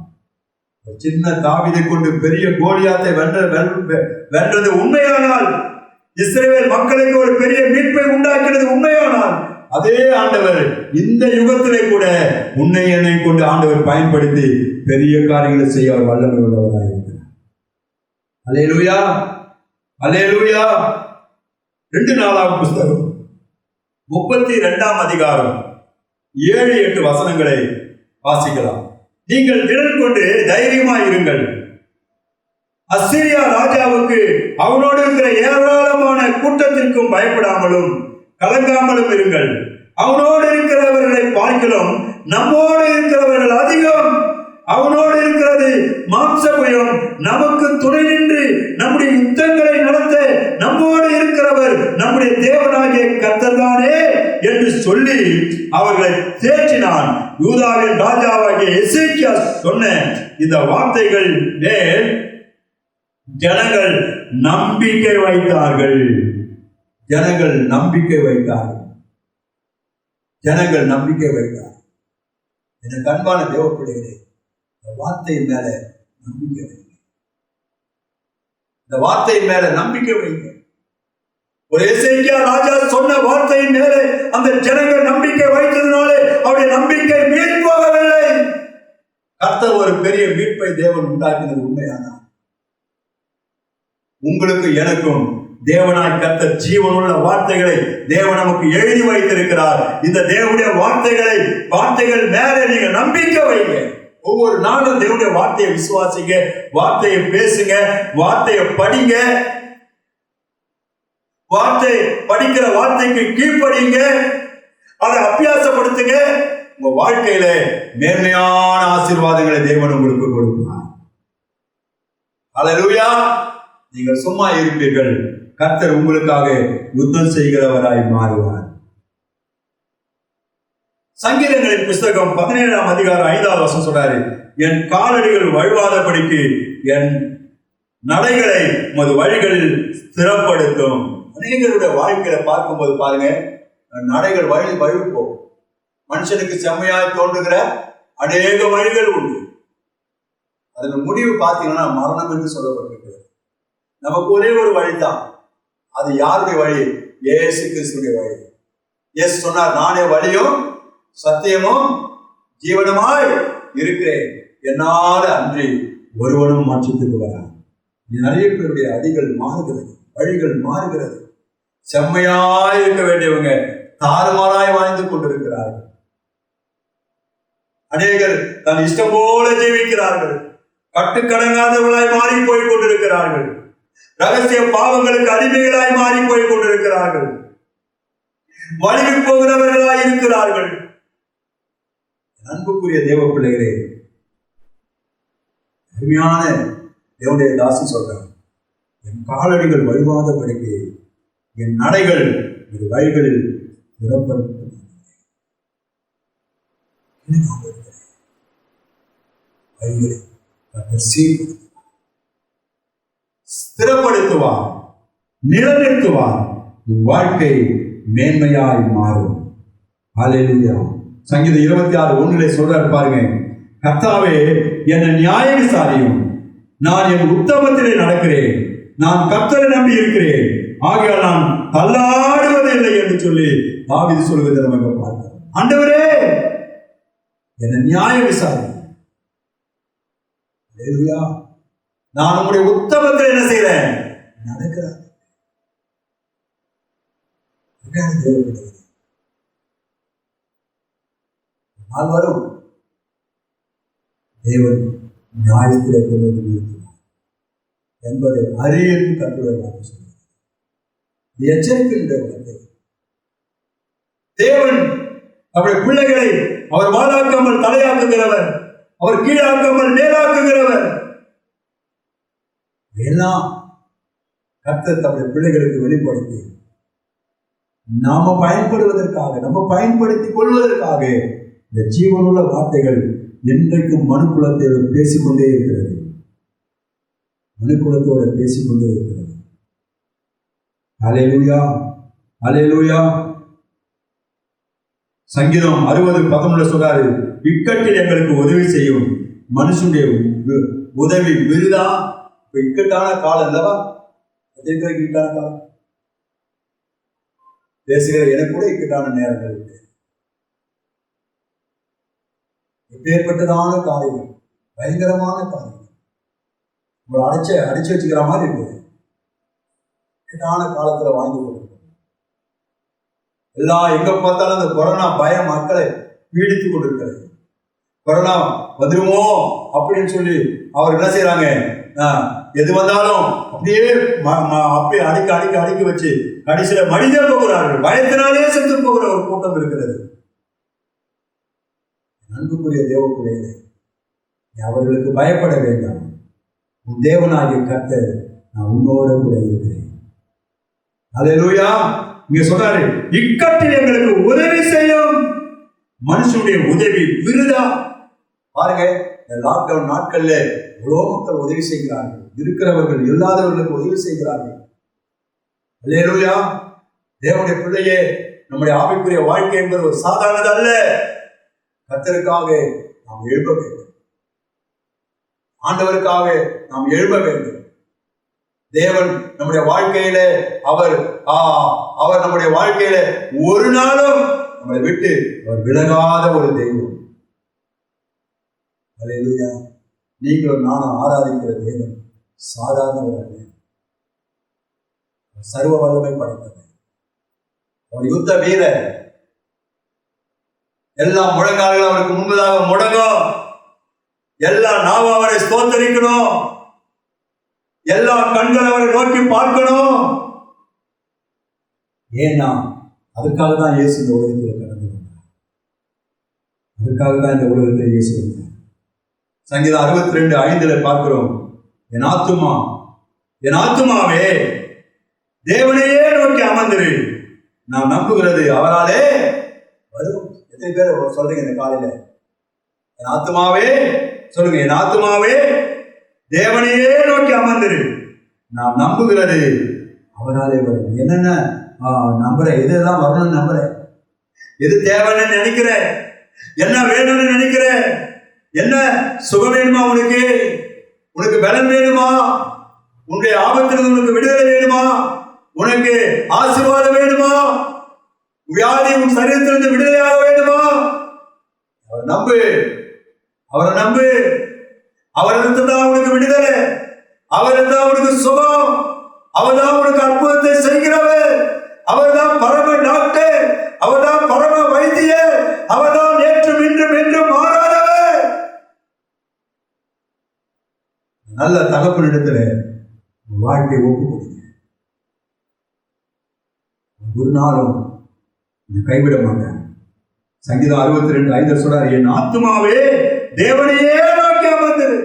சின்ன தாவீதை கொண்டு பெரிய கோலியாத்தை வென்றது உண்மையானால், இஸ்ரவேல் மக்களுக்கு ஒரு பெரிய மீட்பை உண்டாக்கினது உண்மையானால், அதே ஆண்டவர் இந்த யுகத்திலே கூட உன்னை என்னை கொண்டு ஆண்டவர் பயன்படுத்தி பெரிய காரியங்களை செய்ய அவர் வல்லமை உள்ளவராக இருக்கிறார். அல்லேலூயா, அல்லேலூயா. 2 நாளாம் புஸ்தகம் 32ஆம் அதிகாரம் 7-8 வசனங்களை வாசிக்கலாம். நீங்கள் திடன் கொண்டு தைரியமாய் இருங்கள். அசீரியா ராஜாவுக்கு அவனோடு இருக்கிற ஏராளமான கூட்டத்திற்கும் பயப்படாமலும் கலங்காமலும் இருங்கள். அவனோடு இருக்கிறவர்களை பார்க்கலாம் நம்மோடு இருக்கிறவர்கள் அதிகம். அவனோடு இருக்கிறது மாம்ச பயம். நமக்கு துணை நின்று நம்முடைய யுத்தங்களை நடத்த நம்மோடு இருக்கிறவர் நம்முடைய தேவனாகிய கர்த்தர்தானே என்று சொல்லி அவர்களை தேற்றினான். யூதாவின் ராஜாவாகிய எசேக்கியா சொன்ன இந்த வார்த்தைகள் மேல் ஜனங்கள் நம்பிக்கை வைத்தார்கள். ஜனங்கள் நம்பிக்கை வைத்தார்கள். ஜனங்கள் நம்பிக்கை வைத்தார்கள். எனக்கு அன்பான தேவ பிள்ளைகளே, இந்த வார்த்தையின் மேல நம்பிக்கை வைங்க. இந்த வார்த்தையின் மேல நம்பிக்கை வைங்க. ஒரு எசேக்கியா ராஜா சொன்ன வார்த்தையின் மேலே அந்த ஜனங்கள் நம்பிக்கை வைத்ததுனாலே அவருடைய நம்பிக்கை மீறி போகவில்லை. கர்த்தர் ஒரு பெரிய மீட்பை தேவன் உண்டாக்கினது உண்மையானார். உங்களுக்கு எனக்கும் தேவனாய் கர்த்தர் ஜீவனுள்ள வார்த்தைகளை தேவன் நமக்கு எழுதி வைத்திருக்கிறார். இந்த தேவனுடைய வார்த்தைகள் மேல நீங்க நம்பிக்கை வைங்க. ஒவ்வொரு நாளும் தேவனுடைய வார்த்தையை விசுவாசிங்க, வார்த்தையை பேசுங்க, வார்த்தையை படிங்க, வார்த்தை படிக்கிற வார்த்தைக்கு கீழ்ப்படிங்க, அதை அபியாசப்படுத்துங்க. உங்க வாழ்க்கையில மேன்மையான ஆசீர்வாதங்களை தேவன் உங்களுக்கு கொடுப்பார். அல்லேலூயா. நீங்கள் சும்மா இருப்பீர்கள், கர்த்தர் உங்களுக்காக யுத்தம் செய்கிறவராய் மாறுவார். சங்கீதங்களின் புஸ்தகம் 17ஆம் அதிகாரம் 5வது வசனம் சொல்றாரு, என் காலடிகள் வழுவாதபடிக்கு என் நடைகளை உமது வழிகளில் ஸ்திரப்படுத்தும். அநேகருடைய வாழ்க்கையில பார்க்கும்போது பாருங்க, நடைகள் வழி போகும். மனுஷனுக்கு செம்மையாய் தோன்றுகிற அநேக வழிகள் உண்டு. அதன் முடிவு பார்த்தீங்கன்னா மரணம் என்று சொல்லப்பட்டிருக்கிறது. நமக்கு ஒரே ஒரு வழிதான். அது யாருடைய வழி? இயேசு கிறிஸ்துடைய வழி. இயேசு சொன்னார், நானே வழியும் சத்தியமும் ஜீவனமாய் இருக்கிறேன், என்னால அன்றி ஒருவனும் மாற்றத்துக்கு வரான். நிறைய பேருடைய அடிகள் மாறுகிறது, வழிகள் மாறுகிறது. செம்மையாய் இருக்க வேண்டியவங்க தாறுமாறாய் வாழ்ந்து கொண்டிருக்கிறார்கள். அநேகர் தன் இஷ்டம் போல ஜீவிக்கிறார்கள். கட்டுக்கடங்காதவர்களாய் மாறி போய் கொண்டிருக்கிறார்கள். ரகசிய பாவங்களுக்கு அடிமைகளாய் மாறி போய் கொண்டிருக்கிறார்கள். வலிமை போகிறவர்களாய் இருக்கிறார்கள். அன்புக்குரிய தேவ பிள்ளைகளே, அருமையான தேவனுடைய தாசி சொல்றாங்க, என் காலடிகள் வழிவாதபடிக்கு என் நடைகள் ஒரு வழிகளில் ஸ்திரப்படுத்துவார், நிலைநிறுத்துவார். வாழ்க்கை மேன்மையாய் மாறும். ஹல்லேலூயா. சங்கீதம் 26:1 சொல்றாரு பாருங்க, கர்த்தாவே என்னை நியாய விசாரியும், நான் என் உத்தமத்திலே நடக்கிறேன், நான் கர்த்தரை நம்பி இருக்கிறேன், ஆகையால் நான் தள்ளாடுவதில்லை என்று சொல்லி தாவீது சொல்வதை நமக்கு பார்க்கிறோம். ஆண்டவரே என்னை நியாய விசாரியும், ஹல்லேலூயா, நான் உங்களுடைய உத்தமத்தில் என்ன செய்றேன்? நடக்கிறேன். நாள் வரும், தேவன் நியாயத்திலே கொண்டு வந்து நிறுத்தினார் என்பதை அறியற்கு கர்த்தருடைய வார்த்தை சொல்கிறது. எச்சரிக்கின்ற வார்த்தை. தேவன் அவருடைய பிள்ளைகளை அவர் வாழாக்காமல் தலையாக்குகிறவர், அவர் கீழாக்காமல் மேலாக்குகிறவர். எல்லாம் கர்த்தர் தம்முடைய பிள்ளைகளுக்கு வெளிப்படுத்தி நாம பயன்படுவதற்காக, நம்ம பயன்படுத்திக் கொள்வதற்காக இந்த ஜீவனுள்ள வார்த்தைகள் என்றைக்கும் மனுக்குலத்தோடு பேசிக்கொண்டே இருக்கிறது. மனுக்குலத்தோடு பேசிக்கொண்டே இருக்கிறது. ஹல்லேலூயா, ஹல்லேலூயா. சங்கீதம் 60:11 சொல்றாரு, இக்கட்டில் எங்களுக்கு உதவி செய்யும் மனுஷனுடைய உதவி விருதா. இக்கட்டான காலம் இல்லவா? இக்கட்டான காலம் பேசுகிற எனக்கு கூட இக்கட்டான நேரங்கள் இருக்கு. எப்பேற்பட்டதான காரியங்கள், பயங்கரமான காரியங்கள் உங்களை அடிச்சு வச்சுக்கிற மாதிரி இருக்குது. இக்கட்டான காலத்துல வாழ்ந்து கொண்டிருக்கோம். எல்லாம் எங்க பார்த்தாலும் அந்த கொரோனா பயம் மக்களை பீடித்து கொண்டிருக்கிறது. கொரோனா வந்துருமோ அப்படின்னு சொல்லி அவர் என்ன செய்யறாங்க, எது வந்தாலும் அப்படியே அடிக்க வச்சு கடைசியில மனித போகிறார்கள். பயத்தினாலே செத்து போகிற ஒரு கூட்டம் இருக்கிறது. அன்புக்குரிய தேவ பிள்ளைகளே, நீ அவர்களுக்கு பயப்பட வேண்டாம். உன் தேவனாகிய கர்த்தர் நான் உன்னோட கூட இருக்கிறேன். அல்லேலூயா. இங்க சொல்றாரு, இக்கட்டில் எங்களுக்கு உதவி செய்யும். மனுஷனுடைய உதவி விருதா. பாருங்க, இந்த லாக்டவுன் நாட்கள்ல எவ்வளோ மக்கள் உதவி செய்கிறார்கள். இருக்கிறவர்கள் இல்லாதவர்களுக்கு உதவி செய்கிறார்கள். அல்லேலூயா. தேவனுடைய பிள்ளையே, நம்முடைய ஆவிக்குரிய வாழ்க்கை என்பது ஒரு சாதாரணது அல்ல. கர்த்தருக்காக நாம் எழுப்ப வேண்டும். ஆண்டவருக்காக நாம் எழுப்ப வேண்டும். தேவன் நம்முடைய வாழ்க்கையில அவர் நம்முடைய வாழ்க்கையில ஒரு நாளும் நம்மளை விட்டு அவர் விலகாத ஒரு தெய்வம். அல்லேலூயா. நீங்களும் நானும் ஆராதிக்கிற தேவன் சாதாரணவர் அல்ல. சர்வ வல்லமை படைத்தவர். அவர் யுத்த வீரர். எல்லா முழங்கால்களும் அவருக்கு முன்பதாக முடங்கும். எல்லா நாவும் அவரை ஸ்தோத்தரிக்கணும். எல்லா கண்கள் அவரை நோக்கி பார்க்கணும். ஏன்னா அதுக்காக தான் இயேசு இந்த உலகத்தில் கடந்து வந்தார். அதுக்காக தான் இந்த உலகத்தில் இயேசு வந்தார். சங்கீதம் 62:5 பார்க்கிறோம், என் ஆத்துமாவே தேவனையே நோக்கி அமர்ந்திரு, நான் நம்புகிறது அவராலே வரும். எத்தனை பேர் சொல்றீங்க இந்த காலையில? என் ஆத்துமாவே சொல்லுங்க, என் ஆத்துமாவே தேவனையே நோக்கி அமர்ந்திரு, நான் நம்புகிறது அவராலே வரும். என்னென்ன நம்புறேன், எதெல்லாம் வரணும்னு நம்புறேன், எது தேவைன்னு நினைக்கிறேன், என்ன வேணும்னு நினைக்கிறேன், என்ன சுகம் வேணுமா, உனக்கு பலன் வேணுமா, உன்னுடைய ஆபத்திலிருந்து உனக்கு விடுதலை வேணுமா, உனக்கு ஆசீர்வாதம் வேணுமா, வியாதி உன் சரீரத்திலிருந்து விடுதலையாக வேணுமா, அவரை நம்பு. அவரிடத்து தான் உனக்கு விடுதலை, அவரிடத்து தான் உனக்கு சுகம், அவர் தான் உனக்கு அற்புதத்தை செய்கிறவர், அவர் தான் பரம டாக்டர், அவர் தான் பரம வைத்தியர், அவர் தான் நேற்றும் இன்றும் என்றும் மாறாதவர். நல்ல தகப்பனிடத்துல வாழ்க்கை ஒப்பு கொடுங்க. ஒரு நாளும் கைவிட மாட்டாங்க. சங்கீதம் 62:5 சொல்றாரு, என் ஆத்துமாவே தேவனையே நோக்கி அமர்ந்தது.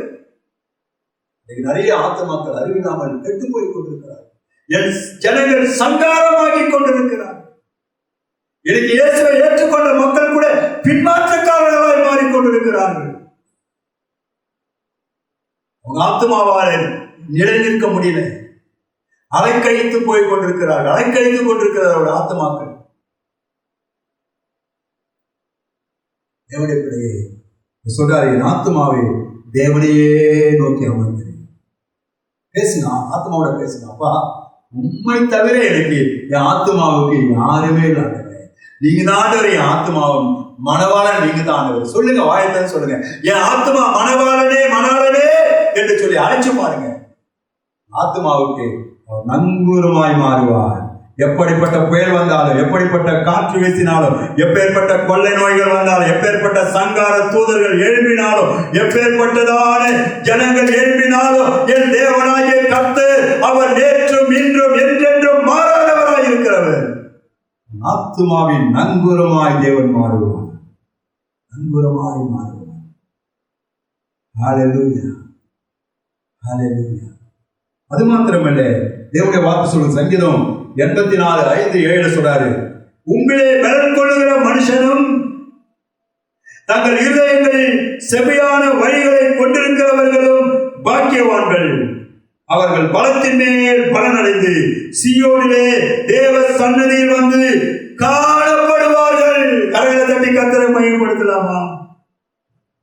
நிறைய ஆத்துமாக்கள் அறிவில்லாமல் கெட்டு போய் கொண்டிருக்கிறார். என் ஜனங்கள் சங்காரமாகி கொண்டிருக்கிறார். எனக்கு இயேசுவை ஏற்றுக்கொண்ட மக்கள் கூட பின்மாற்றக்காரர்களாய் மாறிக்கொண்டிருக்கிறார்கள். உங்க ஆத்துமாவால் நிலைநிற்க முடியல, அலைக்கழித்து போய் கொண்டிருக்கிறார்கள், அலைக்கழித்து கொண்டிருக்கிறார்கள் ஆத்துமாக்கள். தேவனுடைய பிள்ளையே சொல்றாரு, என் ஆத்துமாவை தேவனையே நோக்கி அமர்ந்து பேசுங்க. ஆத்மாவோட பேசுங்க. அப்பா, உண்மை தவிர எனக்கு என் ஆத்மாவுக்கு யாருமே இல்லாதவர், நீங்க தான் என் ஆத்மாவும் மணவாளன், நீங்க தான் சொல்லுங்க, வாயத்தான் சொல்லுங்க, என் ஆத்மா மணவாளனே மணவாளனே என்று சொல்லி அழைச்சு பாருங்க. ஆத்மாவுக்கு நங்கூரமாய் மாறுவார். எப்படிப்பட்ட புயல் வந்தாலும், எப்படிப்பட்ட காற்று வீசினாலும், எப்பேற்பட்ட கொள்ளை நோய்கள் வந்தாலும், எப்பேற்பட்ட சங்கார தூதர்கள் எழுப்பினாலும், எப்பேற்பட்டதான ஜனங்கள் எழுப்பினாலும், என் தேவனாகிய கர்த்தர் அவர் நேற்றும் இன்றும் என்றென்றும் மாறாதவராய் இருக்கிறவர். ஆத்துமாவின் நங்கூரமாய் தேவன் மாறுவார். நங்கூரமாய் மாறுவார். ஹல்லேலூயா, ஹல்லேலூயா. அது மாத்திரமல்ல, தேவனுடைய வாக்கு சொல்லும் சங்கீதம் 84:5-7 சொல்றாரு, உங்களே பலன் கொள்ளுகிற மனுஷனும் தங்கள் இருதயங்களில் செவ்வையான வழிகளை கொண்டிருக்கிறவர்களும் பாக்கியவான்கள், அவர்கள் பலத்தின் மேல் பலனடைந்து சீயோனிலே தேவ சன்னதியில் வந்து காணப்படுவார்கள். கரையில தட்டி கர்த்தரை மையப்படுத்தலாமா?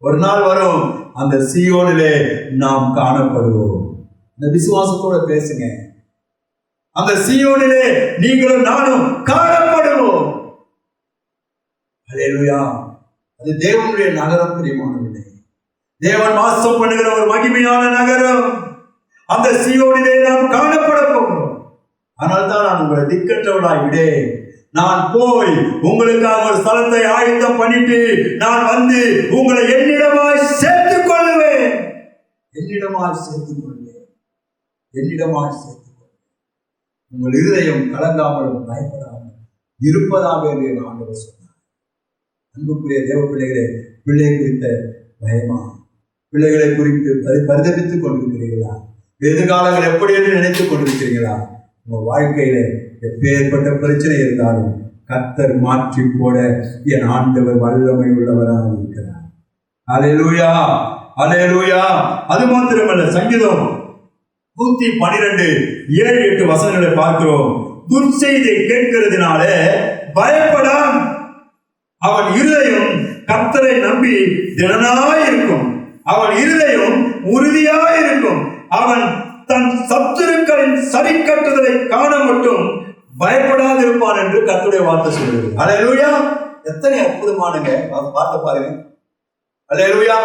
ஒரு நாள் வரும், அந்த சீயோனிலே நாம் காணப்படுவோம். இந்த விசுவாசத்தோட பேசுங்க. அந்த சீயோனிலே நீங்களும் நானும் காணப்படுவோம். அல்லேலூயா. அது தேவனுடைய நகரம், பிரியமானவர்களே. தேவன் வாசம் பண்ணுகிற ஒரு மகிமையான நகரம். அந்த சீயோனிலே நாம் காணப்பட போகிறோம். ஆனால் தான் நான் உங்களை திக்கற்றவனாய் விடேன். நான் போய் உங்களுக்காக ஒரு ஸ்தலத்தை ஆயத்தம் பண்ணிட்டு நான் வந்து உங்களை என்னிடமாய் சேர்த்துக் கொள்ளுவேன். என்னிடமாய் சேர்த்துக் கொள்வேன். என்னிடமாய் சேர்த்துக் கொள்வேன். உங்கள் இருதயம் கலங்காமலும் பயப்படாமல் இருப்பதாக என்று ஆண்டவர் சொன்னார். அன்புக்குரிய தேவ பிள்ளைகளே, பிள்ளை குறித்த பயமா, பிள்ளைகளை குறித்து பரிதபித்துக் கொண்டிருக்கிறீர்களா? எதிர்காலங்கள் எப்படி என்று நினைத்துக் கொண்டிருக்கிறீர்களா? உங்க வாழ்க்கையில எப்பேற்பட்ட பிரச்சனை இருந்தாலும் கர்த்தர் மாற்றி போட என் ஆண்டவர் வல்லமை உள்ளவராக இருக்கிறார். அல்லேலூயா, அல்லேலூயா. அது மாத்திரமல்ல, சங்கீதம் 112 7 8 வசனங்களை பார்க்கிறோம். துர்ச்செய்தியை கேட்கிறதுனால பயப்படான், அவன் இருதயம் கர்த்தரை நம்பி திடனாயிருக்கும், அவன் இருதயம் உறுதியாயிருக்கும், அவன் தன் சத்துருக்களின் சரி கட்டுதலை காண மட்டும் பயப்படாதிருப்பான் என்று கர்த்தருடைய வார்த்தை சொல்லுது. அல்லேலூயா. எத்தனை அற்புதமானங்க பார்த்து பாருங்க. அல்லேலூயா.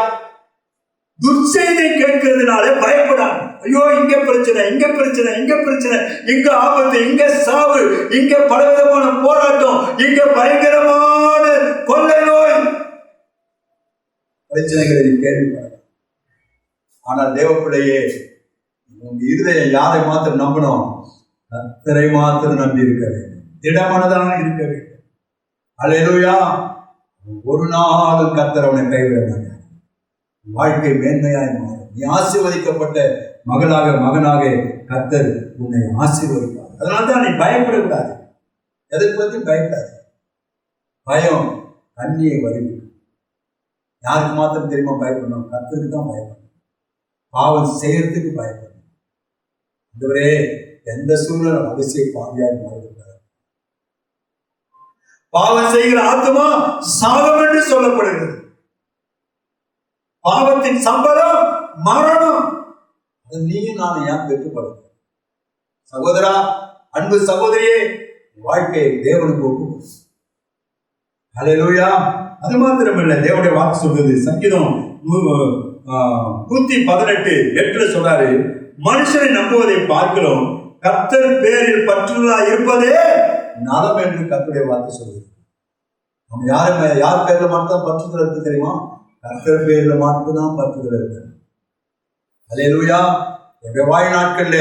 துர்ச்செய்தியை கேட்கிறதுனால பயப்படான். ஐயோ, இங்க பிரச்சனை, இங்க பிரச்சனை, இங்க பிரச்சனை, இங்க ஆபத்து, இங்க சாவு, இங்க பலவிதமான போராட்டம், இங்க பயங்கரமான கொள்ளை நோய் பிரச்சனைகளை கேள்விப்பட. ஆனால் தேவப்பிள்ளையே, உங்க இருதயம் யாரை மாத்திரம் நம்பணும்? கர்த்தரை மாத்திரம் நம்பி இருக்க வேண்டும், திடமனதாக இருக்க வேண்டும். அல்லேலூயா. ஒரு நாள் கர்த்தர் அவனை கைவிட மாட்டார். வாழ்க்கை மேன்மையாய் மாறும். நீ ஆசீர்வதிக்கப்பட்ட மகனாக கர்த்தர் உன்னை ஆசீர்வதிப்பார். அதனால்தான் நீ பயப்படக்கூடாது. எதை பற்றி பயப்படாது. பயம் கண்ணியை வருவிக்கும். யாருக்கு மாத்திரம் தெரியுமா பயப்படணும்? கர்த்தருக்கு தான் பயப்படணும். பாவம் செய்யறதுக்கு பயப்படணும். இதுவரே எந்த சூழ்நிலை அவசிய பாவியாக மாறிவிட்டார். பாவம் செய்கிற ஆத்மா சாபம் என்று சொல்லப்படுகிறது. பாவத்தின் சம்பளம் மரணம். அது நீயும் நானும் ஏன் பெற்றுப்படும்? சகோதரா, அன்பு சகோதரியே, வாழ்க்கையை தேவனுக்கு ஒப்புக்கொடு. அல்லேலூயா. அது மாத்திரமல்ல, தேவனுடைய வாக்கு சொல்றது. சங்கீதம் 118 8 சொல்றாரு, மனுஷனை நம்புவதை பார்க்கிறோம், கர்த்தர் பேரில் பற்றுதலா இருப்பதே நலம் என்று கர்த்தருடைய வார்த்தை சொல்லுது. நம்ம யார் பேர்ல மட்டும் பற்றுதல் இருக்கு தெரியுமா? கர்த்தர் பேர்ல மட்டும்தான் பற்றுதல் இருக்கு. அல்லேலூயா. எங்க வாழ்நாட்கள்ல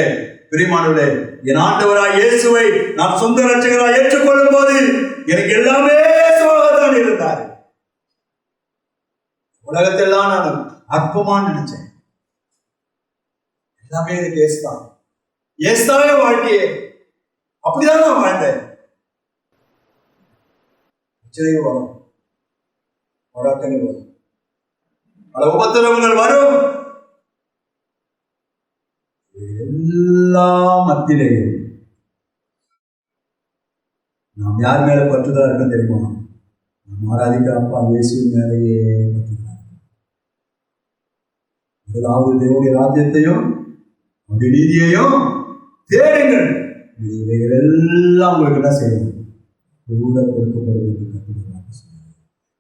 பிரியமானவர்களே, என் ஆண்டவராய் இயேசுவை நான் சொந்த ரட்சகராய் ஏற்றுக்கொள்ளும் போது எனக்கு எல்லாமே சுகமாக இருந்தார். உலகத்தெல்லாம் நான் அற்பமான்னு நினைச்சேன். எல்லாமே எனக்கு ஏசுதான். ஏசுதாவே வாழ்க்கையே. அப்படிதான் நான் வாழ்ந்தேன். பிரச்சனைகள் வரும், போராட்டங்கள் வரும், பல உபத்திரவங்கள் வரும். எல்லா மத்தியிலையும் நாம் யார் மேல பற்றுதலா இருக்க தெரியுமா? நாம் ஆராதிக்கிற அப்பா இயேசு மேலேயே பற்றுதலா. முதலாவது தேவனுடைய ராஜ்யத்தையும் அவருடைய நீதியையும் தேடுங்கள், இவைகள் எல்லாம் உங்களுக்கு என்ன செய்யணும்? கூட கொடுக்கப்படுவது.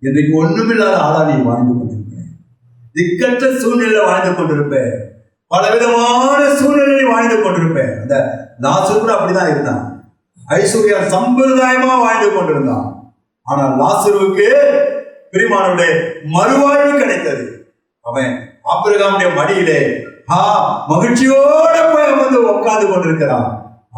இன்றைக்கு ஒண்ணுமில்லாத ஆளா நீ வாழ்ந்து கொண்டிருப்பேன். திக்கற்ற சூழ்நிலை வாழ்ந்து கொண்டிருப்பேன். பலவிதமான சூழ்நிலை வாழ்ந்து கொண்டிருப்பேன். அந்த லாசரு அப்படிதான் இருந்தான். ஐஸ்வர்யா சம்பிரதாயமா வாழ்ந்து கொண்டிருந்தான். ஆனால் லாசருவுக்கு பிரியமானவர்களே மறுவாழ்வு கிடைத்தது. அவன் ஆபிரகாமுடைய மடியிலே மகிழ்ச்சியோட போய் வந்து உட்கார்ந்து கொண்டிருக்கிறான்.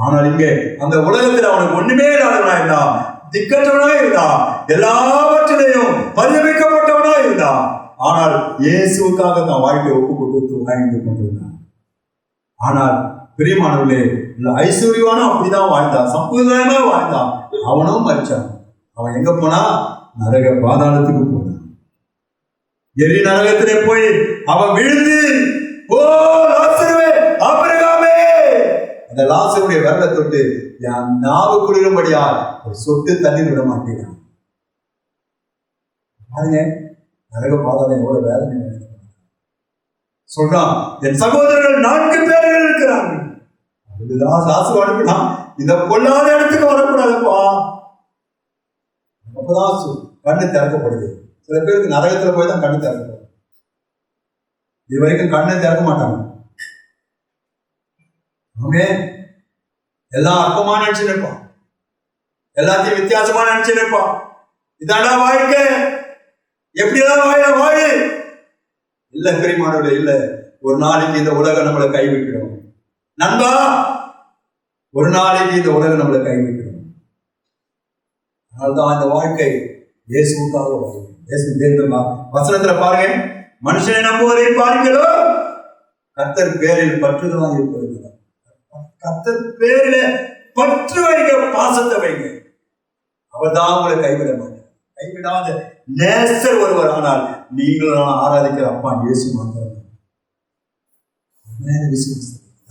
ஆனால் இங்கே அந்த உலகத்தில் அவனுக்கு ஒண்ணுமே இல்லாதவனா இருந்தான், திக்கற்றவனா இருந்தான், எல்லாவற்றிலையும் பரிதபிக்கப்பட்டவனா இருந்தான். ஆனால் இயேசுக்காக தான் வாழ்க்கையை ஒப்பு கொடுத்து வாழ்ந்து கொண்டிருந்தான். ஆனால் பிரியமானவர்களே, ஐஸ்வர்யவான அப்படிதான் வாழ்ந்தான், சம்பிரதாயமா வாழ்ந்தான். அவனும் மரிச்சான். அவன் எங்க போனா? நரக பாதாளத்துக்கு போனான். எரி நரகத்திலே போய் அவன் விழுந்து, ஓ லாசருவே, ஆபிரகாமே, அந்த லாசருடைய விரலை தொட்டு என் நாவு குளிரும்படியா ஒரு சொட்டு தண்ணீர் விட மாட்டேன். பாருங்க, நரக பாதாளம் எவ்வளவு வேதனை சொல்றான். என் சகோதரர்கள் 4 பேர்கள் இருக்கிறாங்க. அனுப்பினான், இந்த பொல்லாத இடத்துக்கு வரக்கூடாதுப்பா. அப்பதான் கண்ணு திறக்கப்படுது. சில பேருக்கு நரகத்துல போய் தான் கண்ணு திறக்கப்படும். இது வரைக்கும் கண்ணை திறக்க மாட்டாங்க. எல்லாம் அற்பமா நினைச்சு நிற்பான், எல்லாத்தையும் வித்தியாசமா நினைச்சு நிற்பான். இதாண்டா வாழ்க்கை, எப்படிதான் வாழு. இல்ல பெரியமானவர்களே, இல்ல. ஒரு நாளைக்கு இந்த உலகம் நம்மளை கைவிக்கிறோம் நண்பா. ஒரு நாளைக்கு இந்த உலகம் நம்மளை கைவிக்கிறோம். அதனால்தான் இந்த வாழ்க்கை இயேசுக்காக வாழ்க்கை. வசனத்துல பாருங்க, மனுஷனை நம்புவதை பார்க்கிறோம், கர்த்தர் பேரில் பற்றுதலாக இருப்பது. கர்த்தர் பேரில பற்று வைங்க, பாசத்தை வைங்க. அவர் தான் உங்களை கைவிட மாட்டார். கைவிடாத நேசர் ஒருவர். ஆனால் நீங்களும் ஆராதிக்கிற அப்பா இயேசு மாத்திரம்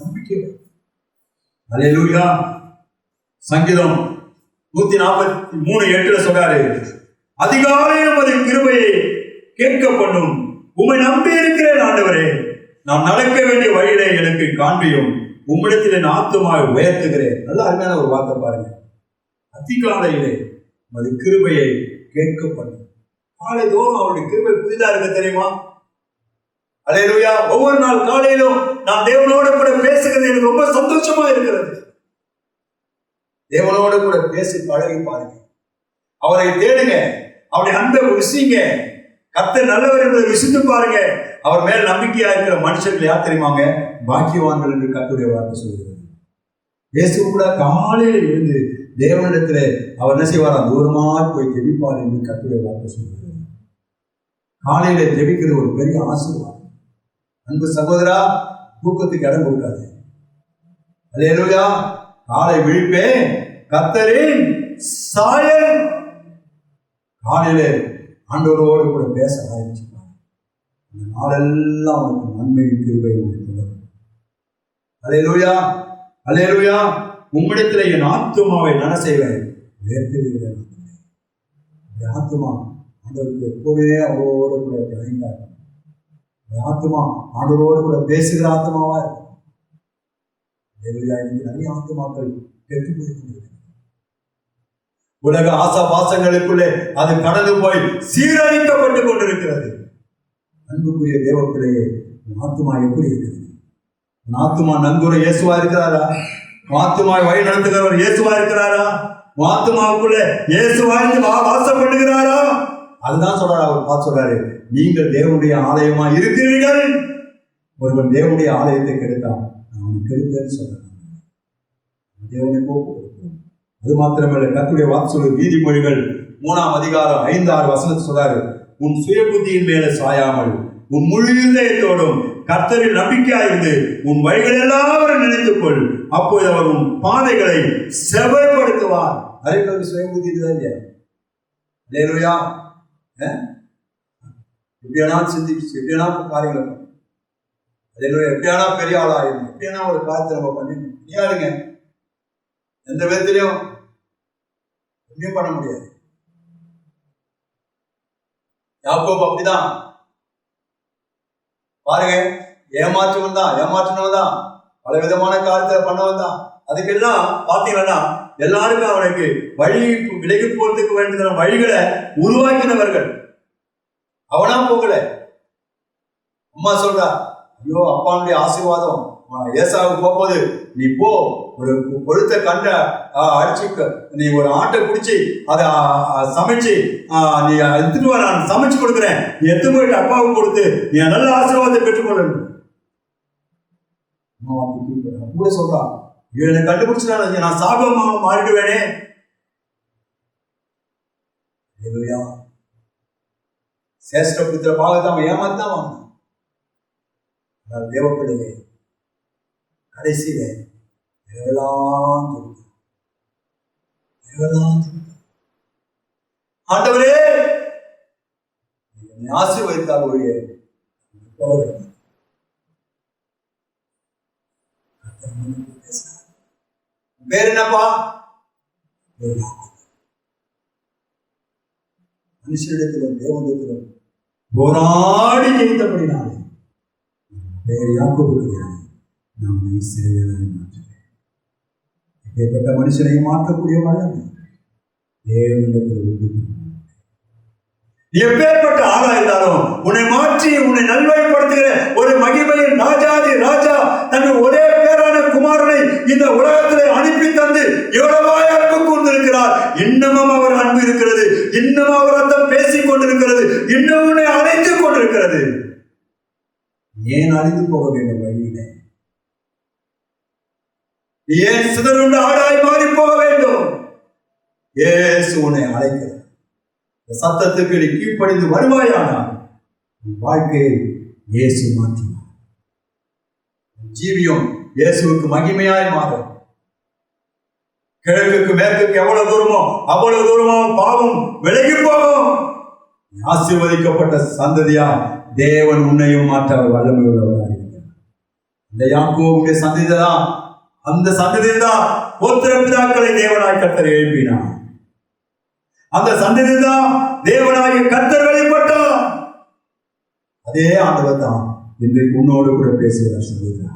நம்பிக்கை. அல்லேலூயா. சங்கீதம் 143:8 சொல்றாரு, அதிகாலையில் உமது கிருபையை கேட்க பண்ணும், உம்மை நம்பி இருக்கிறேன் ஆண்டவரே. நான் நடக்க வேண்டிய வழியிலே எனக்கு காண்பியும், உம்மிடத்தில் என் ஆத்துமாவை உயர்த்துகிறேன். நல்ல அருமையான ஒரு வார்த்தை பாருங்க. அதிகாலையிலே உமது கிருபையை கேட்க பண்ணும். காலை தோறும் அவருடைய கிருபை புதிதா இருக்க தெரியுமா? அல்லேலூயா. ஒவ்வொரு நாள் காலையிலும் நான் தேவனோட கூட பேசுகிறது எனக்கு ரொம்ப சந்தோஷமா இருக்கிறது. தேவனோட கூட பேசி பழகி பாருங்க. அவரை தேடுங்க, அவருடைய அன்பை ருசிங்க. கர்த்தர் நல்லவர் என்பதை ருசித்து பாருங்க. அவர் மேல் நம்பிக்கையா இருக்கிற மனுஷர்கள் யார் தெரியுமாங்க? பாக்கியவான்கள் என்று கர்த்தருடைய வார்த்தை சொல்கிறது. இயேசு கூட காலையில் இருந்து தேவனிடத்துல அவர் என்ன செய்வார்? தூரமா போய் ஜெபிப்பார் என்று கர்த்தருடைய வார்த்தை சொல்கிறது. காலையில ஜெபிக்கிறது ஒரு பெரிய ஆசீர்வாதம். அன்பு சகோதரா, தூக்கத்துக்கு இடம் கொடுக்காது. அல்லேலூயா. காலை விழிப்பே கர்த்தரின் சாயல். காலையில ஆண்டவரோடு கூட பேச ஆரம்பிச்சுப்பாங்க. இந்த நாளெல்லாம் அவனுக்கு நன்மை கிருபை தொடரும். அல்லேலூயா. அல்லேலூயா. உம்மிடத்துல என் ஆத்துமாவை நன செய்வேன், உயர்த்துகிறேன். ஆத்துமா ஆண்டவருக்கு எப்போவே அவரோடு கூட இணைந்தார். ஆத்துமா ஆண்டவரோடு கூட பேசுகிற ஆத்மாவா இருக்கும். நிறைய ஆத்துமாக்கள் கெட்டு போயிருக்கிறது. உலக ஆசா பாசங்களுக்குள்ளே அது கடந்து போய் சீரழிக்கப்பட்டு கொண்டிருக்கிறது. அன்புக்குரிய தேவப்பிள்ளையே, ஆத்துமா எப்படி இருக்கிறது? ஆத்துமா நங்குற இயேசுவா இருக்கிறாரா? ஆத்துமாவை வழி நடத்துகிறவர் இயேசுவா இருக்கிறாரா? ஆத்துமாவுக்குள்ள இயேசு வாழ்ந்து வாசம் பண்ணுகிறாரா? அதுதான் சொல்றாரு. அவர் பார்த்து சொல்றாரு, நீங்கள் தேவனுடைய ஆலயமா இருக்கிறீர்கள். ஒருவன் தேவனுடைய ஆலயத்தை கெடுத்தான், நான் கெடுப்பேன்னு சொல்றான். தேவனை போக்கு. அது மாத்திரமல்ல, கர்த்தருடைய வார்த்தை சொல்லுது. நீதிமொழிகள் 3:5-6 சொல்றாரு, உன் சுய புத்தியின் மேல சாயாமல் உன் முழு இதயத்தோடும் கர்த்தரில் நம்பிக்கையாயிருந்து உன் வழிகள் எல்லாரும் நினைத்துக்கொள், அப்போது அவர் உன் பாதைகளை செவ்வாய்ப்படுத்துவார். அதற்கு சுய புத்தி தான் இல்லையா? அல்லேலூயா. எப்படியானா சிந்திச்சு, எப்படியானா காரியங்களை பண்ணணும். அல்லேலூயா. எப்படியானா பெரிய ஆளாயிரும், எப்படியானா ஒரு காரியத்தை நம்ம பண்ணிடணும். நீயாளுங்க எந்த விதத்திலையும் ஒன்றும் பண்ண முடியாது. யாக்கோபு அப்படிதான் பாருங்க. ஏமாற்றவன் தான், பல விதமான காரியத்தை பண்ணவன் தான். அதுக்கெல்லாம் பாத்தீங்கன்னா எல்லாருக்கும் அவனுக்கு வழி விலகி போறதுக்கு வேண்டிய வழிகளை உருவாக்கினவர்கள். அவனா போகல. அம்மா சொல்றா, ஐயோ அப்பாவுடைய ஆசீர்வாதம் ஏசாவுக்கு போகும்போது, நீ போ, ஒரு கொழுத்த கண்ட அடிச்சு, நீ ஒரு ஆட்டை பிடிச்சி அதை சமைச்சு நீ எடுத்துட்டு வர, நான் சமைச்சு கொடுக்குறேன், நீ எடுத்து போயிட்டு அப்பாவுக்கு கொடுத்து நீ நல்ல ஆசீர்வாதத்தை பெற்றுக்கொள்ளணும் கூட சொல்றா. என்னை கண்டுபிடிச்சா நான் சாபமாக மாறிடுவேனே. சேஷ்ட புத்திர பாகத்தை அவன் ஏமாத்தான் வாங்க. தேவப்பிள்ளையே, கடைசியில ஆண்டவரே ஆசீர்வதித்தால் ஒழிய பேர் என்னப்பா? மனுஷனிடத்திலும் தேவனிடத்திலும் போராடி ஜெயித்தபடினாலே பேர் யாக்கோபு கிடையாது, நம்மை இஸ்ரவேலாய் மாற்றுகிறேன். இப்பேற்பட்ட மனுஷனை மாற்றக்கூடிய வல்லமை தேவனிடத்தில் உண்டு. எப்பேற்பட்ட ஆளா இருந்தாலும் உன்னை மாற்றி உன்னை நல்வழிப்படுத்துகிற ஒரு மகிமையின் ராஜாதி ராஜா தன் ஒரே பேரான குமாரனை இந்த உலகத்திலே அனுப்பி தந்து எவ்வளவாய் அன்பு கொண்டிருக்கிறார். இன்னமும் அவர் அன்பு இருக்கிறது, இன்னமும் அவர் அர்த்தம் பேசிக் கொண்டிருக்கிறது, இன்னும் உன்னை அழைத்துக் கொண்டிருக்கிறது. ஏன் அழிந்து போக வேண்டும் வழியில? ஏன் சிதறுண்ட ஆடாய் மாறி போக வேண்டும்? இயேசு உன்னை அழைக்கிறார். சத்தத்துக்கு நீ கீழ்ப்படிந்து வருவாயானால் வாழ்க்கையை இயேசு மாற்றினார். ஜீவியம் இயேசுவுக்கு மகிமையாய் மாறும். கிழக்குக்கு மேற்குக்கு எவ்வளவு தூரமோ அவ்வளவு தூரமோ பாவம் விலகி போகும். ஆசீர்வதிக்கப்பட்ட சந்ததியா தேவன் உன்னையும் மாற்ற வல்லமை உள்ளவராக இருக்கிறார். இந்த யாக்கோபுடைய சந்ததி தான், அந்த சந்ததி தான் கோத்திர பிதாக்களை தேவனாய் கர்த்தர் எழுப்பினார். அந்த சந்ததி தான் தேவனாகிய கர்த்தர் வெளிப்பட்டார். அதே ஆண்டவர் தான் இன்றைக்கு உன்னோடு கூட பேசுகிறார். சகோதரா,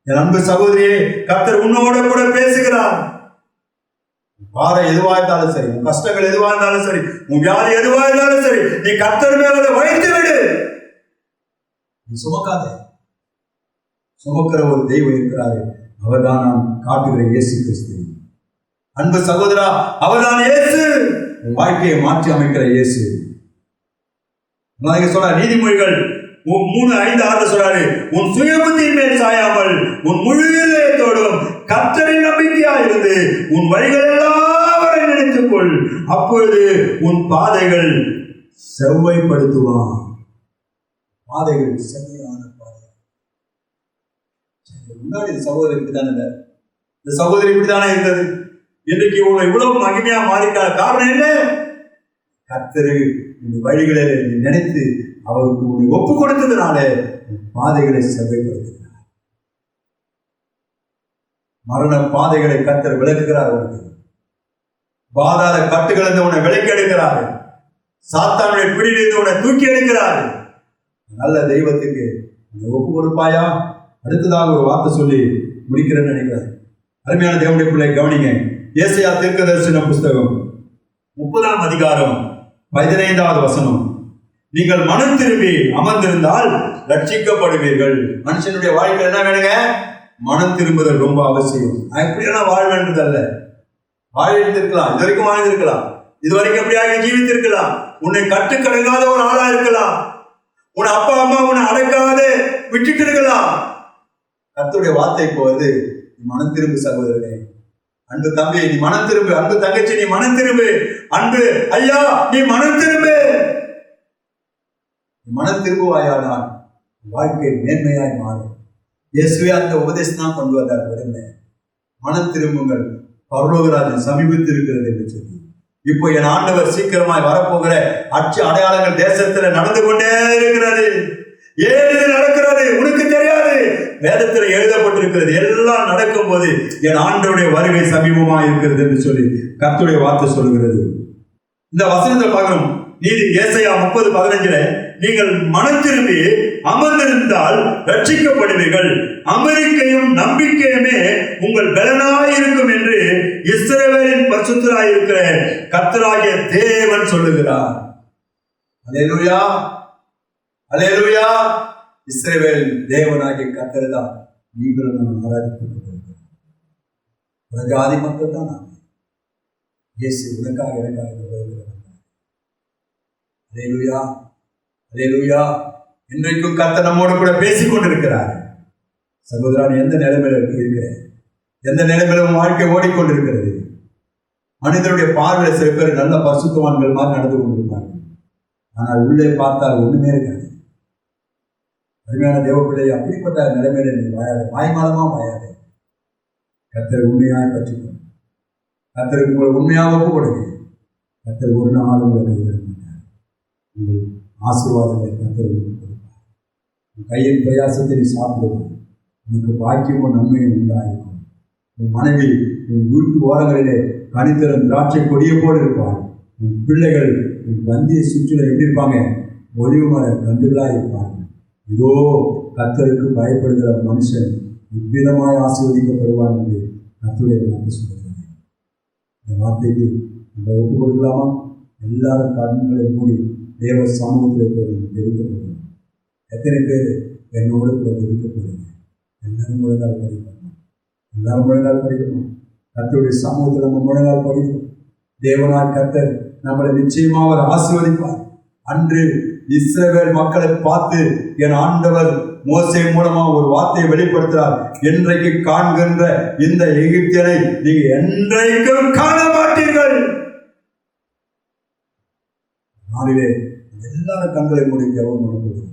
என் அன்பு சகோதரியே, கர்த்தர் உன்னோடு கூட பேசுகிறார். பாறை எதுவா இருந்தாலும் சரி, உன் கஷ்டங்கள் எதுவா இருந்தாலும் சரி, உன் வியாதி எதுவா இருந்தாலும் சரி, நீ கர்த்தர் மேல அதை வைத்து விடு. நீ சுமக்காத. சுமக்கிற ஒரு தெய்வம் இருக்கிறாரு. அவர்தான் நான் காட்டுகிற இயேசு கிறிஸ்து. அன்பு சகோதரா, அவர்தான் இயேசு. உன் வாழ்க்கையை மாற்றி அமைக்கிற இயேசு. சொல்ற நீதிமொழிகள் 3:5-6 சொல்றாரு, உன் சுய புத்தியின் மேல் சாயாமல் உன் முழு இதயத்தோடும் கர்த்தரின் நம்பிக்கையா இருந்து உன் வழிகள் எல்லாவரையும் நினைத்துக்கொள், அப்பொழுது உன் பாதைகள் செவ்வைப்படுத்துவான். பாதைகள் செவ்வையான பாதை. முன்னாடி இந்த சகோதரி இப்படித்தானே, இந்த சகோதரி இப்படித்தானே இருந்தது. இன்றைக்கு இவ்வளவு மகிமையா மாறிக்காத காரணம் என்ன? கர்த்தரு இந்த வழிகளை நினைத்து அவருக்கு உன்னை ஒப்பு கொடுத்ததுனால பாதைகளை செவ்வைப்படுத்துகிறார். மரண பாதைகளை கர்த்தர் விளக்குகிறார். உனக்கு பாதாள கட்டுகள் உன்னை விலக்கி எடுக்கிறார். சாத்தானுடைய பிடியிலிருந்து உன்னை தூக்கி எடுக்கிறார். நல்ல தெய்வத்துக்கு ஒப்பு கொடுப்பாயா? அடுத்ததாக ஒரு வார்த்தை சொல்லி முடிக்கிறேன்னு நினைக்கிறேன். அருமையான தேவனுடைய பிள்ளை கவனிங்க. ஏசாயா தீர்க்கதரிசன புஸ்தகம் 30ஆம் அதிகாரம் 15வது வசனம். நீங்கள் மனம் திரும்பி அமர்ந்திருந்தால் ரட்சிக்கப்படுவீர்கள். மனுஷனுடைய வாழ்க்கையில் என்ன வேணுங்க? மனம் திரும்புதல் ரொம்ப அவசியம். எப்படியெல்லாம் வாழ வேண்டதல்ல. வாழ்ந்திருக்கலாம், இது வரைக்கும் வாழ்ந்திருக்கலாம், இது வரைக்கும் எப்படியாக ஜீவித்திருக்கலாம். உன்னை கட்டுக்கடங்காத ஒரு ஆளா இருக்கலாம். உன் அப்பா அம்மா உன்னை அடக்காத விட்டுட்டு இருக்கலாம். கர்த்தருடைய வார்த்தை போவது, மனம் திரும்பு சகோதரனே, அன்பு தம்பி நீ மனம் திரும்பு, அன்பு தங்கச்சி நீ மனம் திரும்பு, அன்பு ஐயா நீ மனம் திரும்பு. மனம் திரும்புவாயானால் வாழ்க்கை மேன்மையாய் மாறும். இயேசுவே அந்த உபதேசம் தான் கொண்டு வந்தார். விடுங்க, மனம் திரும்புங்கள், பரலோகராஜன் சமீபத்தில் இருக்கிறது என்று சொல்லி. இப்போ என் ஆண்டவர் சீக்கிரமாய் வரப்போகிற அச்சு அடையாளங்கள் தேசத்துல நடந்து கொண்டே இருக்கிறது. ஏன் இது நடக்கிறது உனக்கு தெரியாது. வேதத்தில் எழுதப்பட்டிருக்கிறது. எல்லாம் நடக்கும் போது என் ஆண்டவருடைய வருகை சமீபமா இருக்கிறது என்று சொல்லி கர்த்தருடைய வார்த்தை சொல்லுகிறது. இந்த வசனத்தை பார்க்கணும். நீதி ஏசாயா 30:15 நீங்கள் மனம் திரும்பி அமர்ந்திருந்தால் ரட்சிக்கப்படுவீர்கள், அமெரிக்கையும் நம்பிக்கையுமே உங்கள் பலனாய் இருக்கும் என்று இஸ்ரவேலின் பரிசுத்தராய் இருக்கிற கர்த்தராகிய தேவன் சொல்லுகிறார். அல்லேலூயா, அல்லேலூயா. இஸ்ரவேல் தேவனாகிய கர்த்தர் தான் நீங்களும் நான் ஆராதிக்கப்பட்டிருக்கிறோம். ஜாதி மக்கள் தான் நான். இயேசு உனக்காக எனக்காக வருகிறார். அல்லேலூயா, அல்லேலூயா. இன்றைக்கும் கர்த்தர் நம்மோடு கூட பேசிக் கொண்டிருக்கிறார். சகோதரன், எந்த நிலைமையில இருக்கிற, எந்த நிலைமையில வாழ்க்கை ஓடிக்கொண்டிருக்கிறது. மனிதனுடைய பார்வையில் சில பேர் நல்ல பரிசுத்தவான்கள் மாதிரி நடந்து கொண்டிருப்பார்கள். ஆனால் உள்ளே பார்த்தால் ஒண்ணுமே இருக்காது. அருமையான தேவப்பிள்ளை, அப்படிப்பட்ட நிலைமையில நீ வாயாத, மாய்மாலமா வாயாத. கர்த்தர் உண்மையாக கற்றுக்கணும். கர்த்தருக்கு உங்களை உண்மையாக ஒப்பு கொடுங்க. கர்த்தர் ஒரு நாள் உங்களை கைவிட மாட்டார். உங்கள் ஆசீர்வாதங்களை கர்த்தர் கொடுப்பார். உன் கையின் பிரயாசத்தை நீ சாப்பிடுவார். உனக்கு பாக்கியமும் நன்மையும் உண்டாயிருக்கும். உன் மனைவி உன் வீட்டு ஓரங்களிலே கனித்தரும் திராட்சை கொடிய போடு இருப்பார். உன் பிள்ளைகள் உன் பந்திய சுற்றில எப்படி இருப்பாங்க? ஒளிவு மர கண்டுகளாக இருப்பார்கள். இதோ கர்த்தருக்கு பயப்படுகிற மனுஷன் இவ்விதமாய் ஆசீர்வதிக்கப்படுவான் என்று கர்த்தருடைய வார்த்தை சொல்கிறது. இந்த வார்த்தைக்கு நம்ம ஒப்பு கொடுக்கலாமா? எல்லாரும் கண்களை மூடி தேவ சமூகத்தில் தெரிவிக்கப்படுவோம். எத்தனை பேர் என்னோடு கூட தெரிவிக்கப்படுங்க? எல்லாரும் முழங்கால் படிக்கணும். எல்லாரும் முழங்கால் படிக்கணும். கர்த்தருடைய சமூகத்தில் நம்ம முழங்கால் படிக்கணும். தேவனாய் கர்த்தர் நம்மளை நிச்சயமாக அவர் ஆசீர்வதிப்பார். அன்று இஸ்ரவேல் மக்களை பார்த்து என் ஆண்டவர் மோசே மூலமா ஒரு வார்த்தையை வெளிப்படுத்துகிறார். என்றைக்கு காண்கின்ற இந்த எகிப்தியரை நீங்க என்றைக்கும் காண மாட்டீர்கள். நாளிலே எல்லாரும் கண்களை மூடி ஜெபம் பண்ண போகிறோம்.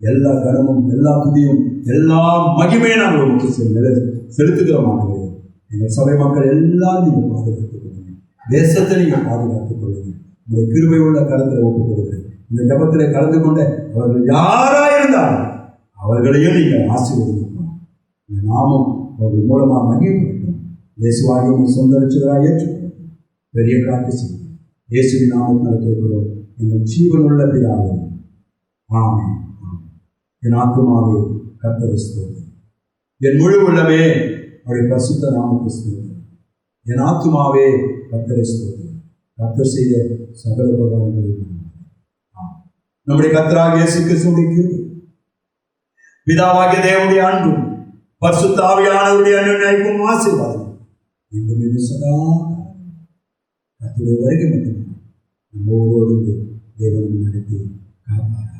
எல்லா கனமும், எல்லா துதியும், எல்லா மகிமையும் நாங்கள் உங்களுக்கு செலுத்துகிறோம். ஆண்டவரே, எங்கள் சபை மக்கள் எல்லாம் நீங்கள் பாதுகாத்துக் கொள்ளுங்க. தேசத்தை நீங்கள் பாதுகாத்துக் கொள்ளுங்க. உங்களுடைய கிருபை உள்ள கருத்தில் ஒப்புக் கொடுக்கிறேன். இந்த ஜபத்தில் கலந்து கொண்ட அவர்கள் யாராயிருந்தாலும் அவர்களையும் நீங்கள் ஆசீர்வதிக்கணும். இந்த நாமம் அவர்கள் மூலமாக மகிழ்ச்சியும் இயேசுவாகியும் சொந்த ரட்சகராக ஏற்றுக்கொள்ளும். பெரிய காத்து செய்யும். இயேசுவின் நாமத்தினால் கேட்கிறோம் எங்கள் ஜீவனுள்ள பிதாவே, ஆமென். என் ஆத்துமாவே கர்த்தரை ஸ்தோத்திரி. என் முழு உள்ளமே அவருடைய பரிசுத்த நாமத்தை ஸ்தோத்திரி. என் ஆத்துமாவே கர்த்தரை ஸ்தோத்திரி. கர்த்தர் செய்த சகல உபகாரங்களையும் நம்முடைய கர்த்தராகிய இயேசு கிறிஸ்துவின் கிருபை, பிதாவாகிய தேவனுடைய அன்பும், பரிசுத்த ஆவியானவருடைய அன்பின் ஆசீர்வாதம் இன்றும் சதா கர்த்தருடைய வருகை மட்டும் நம்மோடு தேவன் நடத்தி காப்பார்.